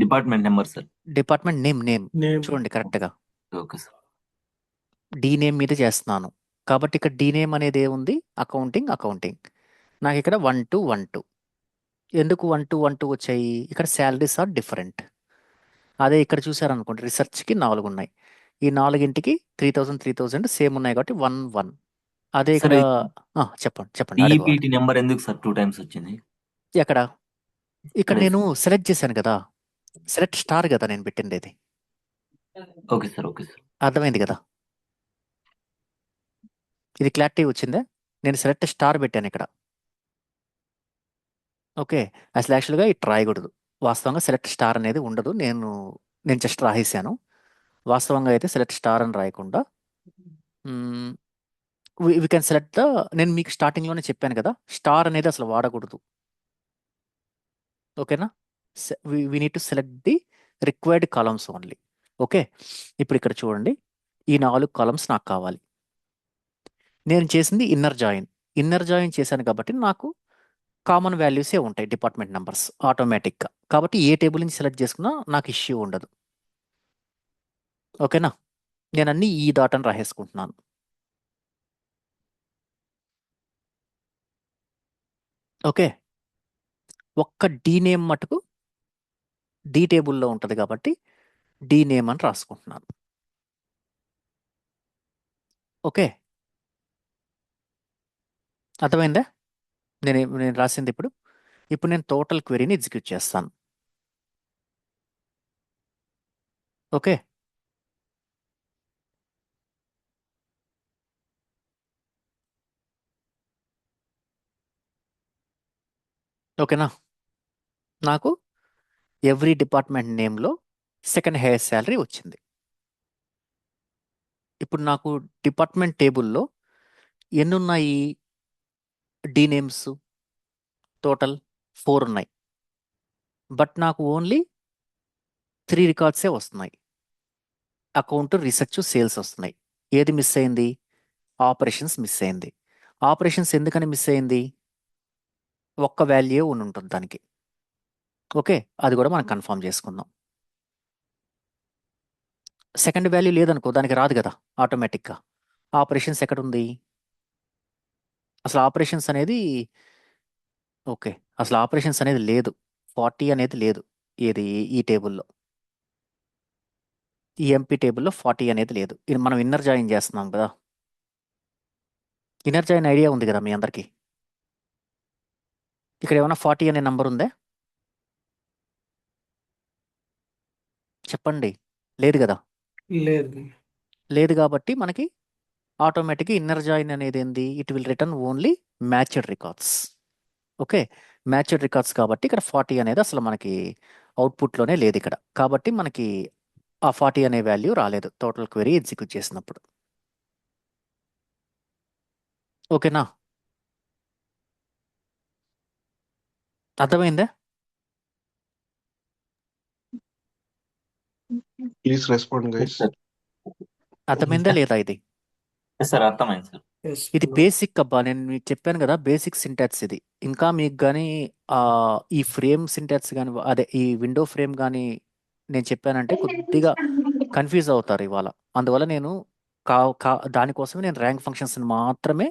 Department number sir. Department name name చూడండి కరెక్ట్గా. Okay sir. డి నేమ్ మీద చేస్తున్నాను కాబట్టి ఇక్కడ డి నేమ్ అనేది ఏముంది? అకౌంటింగ్. నాకు ఇక్కడ 1212. ఎందుకు 1212 వచ్చాయి? ఇక్కడ శాలరీస్ ఆర్ డిఫరెంట్. అదే ఇక్కడ చూసారనుకోండి, రీసెర్చ్కి 4 ఉన్నాయి. ఈ 4కి 3000 సేమ్ ఉన్నాయి కాబట్టి 11. అదే ఇక్కడ చెప్పండి అడగవాలి. డిఈపిటి నెంబర్ ఎందుకు సార్ 2 టైమ్స్ వచ్చింది? ఎక్కడ? ఇక్కడ ఇక్కడే నేను సెలెక్ట్ చేశాను కదా, సెలెక్ట్ స్టార్ కదా నేను పెట్టింది. ఇది ఓకే సార్. Okay sir. అర్థమైంది కదా? ఇది క్లారిటీ వచ్చిందా? నేను సెలెక్ట్ స్టార్ పెట్టాను ఇక్కడ. ఓకే, అసలు యాక్చువల్గా ఇటు రాయకూడదు. వాస్తవంగా సెలెక్ట్ స్టార్ అనేది ఉండదు. నేను జస్ట్ రాసేసాను. వాస్తవంగా అయితే సెలెక్ట్ స్టార్ అని రాయకుండా వి కెన్ సెలెక్ట్ నేను మీకు స్టార్టింగ్లోనే చెప్పాను కదా, స్టార్ అనేది అసలు వాడకూడదు. ఓకేనా? We need to select the required columns only. Okay, ఇప్పుడు ఇక్కడ చూడండి, ఈ 4 కాలమ్స్ నాకు కావాలి. నేను చేసింది ఇన్నర్ జాయిన్. ఇన్నర్ జాయిన్ చేశాను కాబట్టి నాకు కామన్ వాల్యూసే ఉంటాయి డిపార్ట్మెంట్ నెంబర్స్ ఆటోమేటిక్గా. కాబట్టి ఏ టేబుల్ నుంచి సెలెక్ట్ చేసుకున్నా నాకు ఇష్యూ ఉండదు. ఓకేనా? నేను అన్ని ఈ డాటాను రాసేసుకుంటున్నాను. ఓకే, ఒక్క డీ నేమ్ మటుకు డీ టేబుల్లో ఉంటుంది కాబట్టి డీ నేమ్ అని రాసుకుంటున్నాను. ఓకే, అర్థమైందా నేను రాసింది? ఇప్పుడు నేను టోటల్ క్వెరీని ఎగ్జిక్యూట్ చేస్తాను. ఓకే, ఓకేనా? నాకు ఎవ్రీ డిపార్ట్మెంట్ నేమ్లో సెకండ్ హైయెస్ట్ శాలరీ వచ్చింది. ఇప్పుడు నాకు డిపార్ట్మెంట్ టేబుల్లో ఎన్ని ఉన్నాయి? డీ నేమ్స్ టోటల్ 4 ఉన్నాయి. బట్ నాకు ఓన్లీ 3 రికార్డ్సే వస్తున్నాయి. అకౌంట్, రీసెర్చ్, సేల్స్ వస్తున్నాయి. ఏది మిస్ అయింది? ఆపరేషన్స్ మిస్ అయింది. ఆపరేషన్స్ ఎందుకని మిస్ అయింది? ఒక్క వాల్యూ ఉంటుంది దానికి. ఓకే, అది కూడా మనం కన్ఫర్మ్ చేసుకుందాం. సెకండ్ వాల్యూ లేదనుకో దానికి రాదు కదా ఆటోమేటిక్గా. ఆపరేషన్స్ ఎక్కడుంది? అసలు ఆపరేషన్స్ అనేది ఓకే, అసలు ఆపరేషన్స్ అనేది లేదు. 40 అనేది లేదు. ఏది? ఈ టేబుల్లో, ఈ ఎంపీ టేబుల్లో 40 అనేది లేదు. ఇది మనం ఇన్నర్ జాయిన్ చేస్తున్నాం కదా. ఇన్నర్ జాయిన్ ఐడియా ఉంది కదా మీ అందరికీ? ఇక్కడ ఏమైనా 40 అనే నంబర్ ఉందా? చెప్పండి. లేదు కదా. లేదు. లేదు కాబట్టి మనకి ఆటోమేటిక్గా ఇన్నర్ జాయిన్ అనేది ఏంది? It will return only matched records. Okay, matched records కాబట్టి ఇక్కడ 40 అనేది అసలు మనకి అవుట్పుట్లోనే లేదు ఇక్కడ. కాబట్టి మనకి ఆ 40 అనే వాల్యూ రాలేదు టోటల్ క్వెరీ ఎగ్జిక్యూట్ చేసినప్పుడు. ఓకేనా? అర్థమైందా? Please respond, guys. అర్థమైందా లేదా? ఇది సార్ అర్థమైంది సార్. Yes, ఇది bro. బేసిక్ అబ్బా. నేను మీకు చెప్పాను కదా బేసిక్ సింటాక్స్ ఇది. ఇంకా మీకు కానీ ఈ ఫ్రేమ్ సింటాక్స్ కానీ అదే ఈ విండో ఫ్రేమ్ కానీ నేను చెప్పానంటే కొద్దిగా కన్ఫ్యూజ్ అవుతారు ఇవాళ. అందువల్ల నేను దానికోసమే నేను ర్యాంక్ ఫంక్షన్స్ మాత్రమే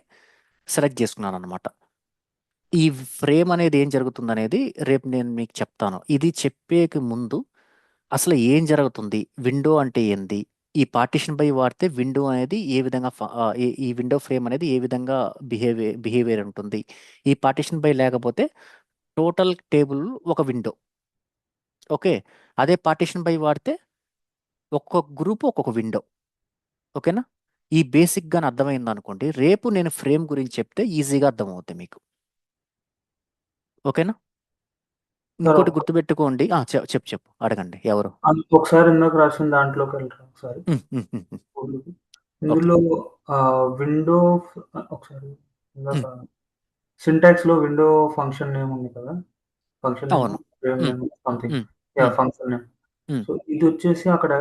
సెలెక్ట్ చేసుకున్నాను అనమాట. ఈ ఫ్రేమ్ అనేది ఏం జరుగుతుంది అనేది రేపు నేను మీకు చెప్తాను. ఇది చెప్పేకి ముందు అసలు ఏం జరుగుతుంది, విండో అంటే ఏంది, ఈ పార్టిషన్ బై వాడితే విండో అనేది ఏ విధంగా ఈ విండో ఫ్రేమ్ అనేది ఏ విధంగా బిహేవియర్ ఉంటుంది, ఈ పార్టిషన్ బై లేకపోతే టోటల్ టేబుల్ ఒక విండో. ఓకే, అదే పార్టిషన్ బై వాడితే ఒక్కొక్క గ్రూప్ ఒక్కొక్క విండో. ఓకేనా? ఈ బేసిక్గా అర్థమైంది అనుకోండి. రేపు నేను ఫ్రేమ్ గురించి చెప్తే ఈజీగా అర్థమవుతుంది మీకు. ఓకేనా? ఇంకోటి గుర్తుపెట్టుకోండి. చెప్పు అడగండి. ఎవరు? ఒకసారి ఇందాక రాసిన దాంట్లోకి వెళ్ళరా ఒకసారి. ఇందులో విండో ఒకసారి ఇందాక సింటాక్స్ లో విండో ఫంక్షన్ నేమ్ ఉంది కదా. ఫంక్షన్ అవును. Name something. Hmm. Function name. So ఇది వచ్చేసి అక్కడ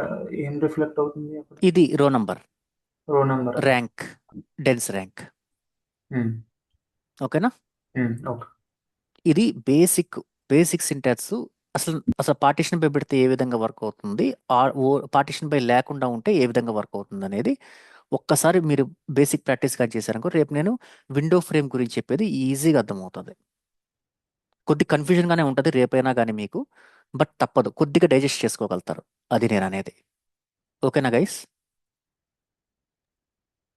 ఏం రిఫ్లెక్ట్ అవుతుంది? అక్కడ ఇది రో నంబర్, రో నెంబర్, ర్యాంక్, డెన్స్ ర్యాంక్. ఓకేనా? ఓకే. ఇది బేసిక్ సింటాక్స్. అసలు పార్టిషన్ బై పెడితే ఏ విధంగా వర్క్ అవుతుంది, పార్టిషన్ బై లేకుండా ఉంటే ఏ విధంగా వర్క్ అవుతుంది అనేది ఒక్కసారి మీరు బేసిక్ ప్రాక్టీస్గా చేశారనుకో రేపు నేను విండో ఫ్రేమ్ గురించి చెప్పేది ఈజీగా అర్థమవుతుంది. కొద్ది కన్ఫ్యూజన్గానే ఉంటుంది రేపైనా కానీ మీకు, బట్ తప్పదు, కొద్దిగా డైజెస్ట్ చేసుకోగలుగుతారు. అది నేను అనేది. ఓకేనా గైస్?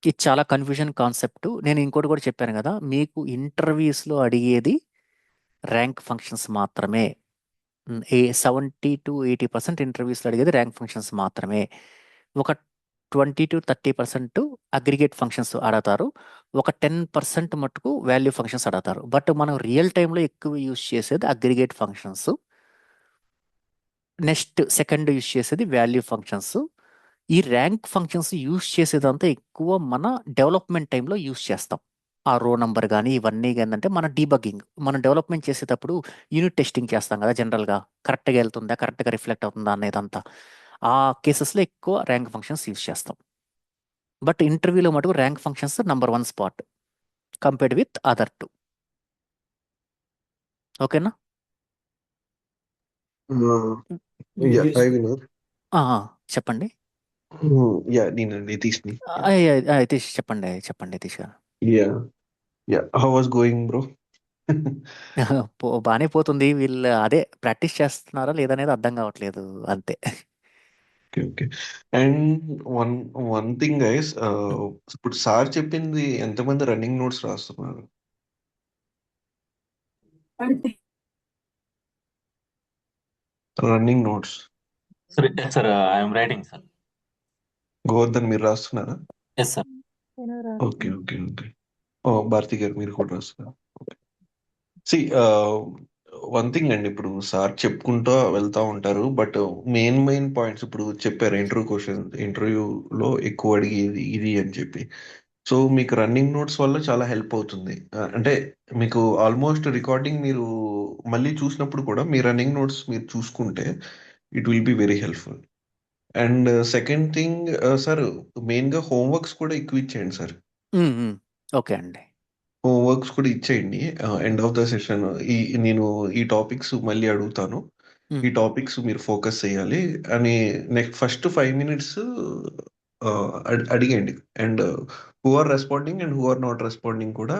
ఇది చాలా కన్ఫ్యూజన్ కాన్సెప్ట్. నేను ఇంకోటి కూడా చెప్పాను కదా, మీకు ఇంటర్వ్యూస్లో అడిగేది ర్యాంక్ ఫంక్షన్స్ మాత్రమే. 70 to 80% ఇంటర్వ్యూస్లో అడిగేది ర్యాంక్ ఫంక్షన్స్ మాత్రమే. ఒక 20 to 30% అగ్రిగేట్ ఫంక్షన్స్ అడుగుతారు. ఒక 10% మటుకు వాల్యూ ఫంక్షన్స్ అడుగుతారు. బట్ మనం రియల్ టైంలో ఎక్కువ యూజ్ చేసేది aggregate functions. Next second use చేసేది వాల్యూ ఫంక్షన్స్. ఈ ర్యాంక్ ఫంక్షన్స్ యూజ్ చేసేదంతా ఎక్కువ మన డెవలప్మెంట్ టైంలో యూజ్ చేస్తాం. ఆ రో నంబర్ కానీ ఇవన్నీ ఏంటంటే మన డీబగ్గింగ్, మనం డెవలప్మెంట్ చేసేటప్పుడు యూనిట్ టెస్టింగ్ చేస్తాం కదా జనరల్గా. కరెక్ట్గా వెళ్తుందా, కరెక్ట్గా రిఫ్లెక్ట్ అవుతుందా అనేదంతా ఆ కేసెస్లో ఎక్కువ ర్యాంక్ ఫంక్షన్స్ యూజ్ చేస్తాం. బట్ ఇంటర్వ్యూలో మటుకు rank functions number 1 spot. Compared with other 2. ఓకేనా? Yeah hi Vinod. ఆ, చెప్పండి. యా నేను నితీష్ని. అయితే చెప్పండి యతీష్ గారు. Yeah yeah how was going bro? బాగానే పోతుంది. వీళ్ళు అదే ప్రాక్టీస్ చేస్తున్నారా లేదనేది అర్థం కావట్లేదు అంతే. Okay okay. And one one thing guys, ఇప్పుడు సార్ చెప్పింది ఎంతమంది రన్నింగ్ నోట్స్ రాస్తున్నారు? Running notes sir I'm writing sir. Govardhan మీరు రాస్తున్నారా? Yes sir. నేను ఓకే రాస్తున్నాను. Okay okay. ఓ భారతి గారు మీరు కూడా రాస్తున్నారు. సి వన్ థింగ్ అండి, ఇప్పుడు సార్ చెప్పుకుంటూ వెళ్తా ఉంటారు, బట్ మెయిన్ పాయింట్స్ ఇప్పుడు చెప్పారు. ఇంటర్వ్యూలో ఎక్కువ అడిగేది ఇది అని చెప్పి. సో మీకు రన్నింగ్ నోట్స్ వల్ల చాలా హెల్ప్ అవుతుంది. అంటే మీకు ఆల్మోస్ట్ రికార్డింగ్ మీరు మళ్ళీ చూసినప్పుడు కూడా మీ రన్నింగ్ నోట్స్ మీరు చూసుకుంటే it will be very helpful. And second thing sir, మెయిన్గా హోంవర్క్స్ కూడా ఎక్కువ ఇచ్చేయండి సార్. ఓకే అండి. హోంవర్క్స్ కూడా ఇచ్చేయండి. ఎండ్ ఆఫ్ ద సెషన్ నేను ఈ టాపిక్స్ మళ్ళీ అడుగుతాను, ఈ టాపిక్స్ మీరు ఫోకస్ చేయాలి అని నెక్స్ట్ ఫస్ట్ 5 minutes అడిగండి. And who are responding and who are not responding కూడా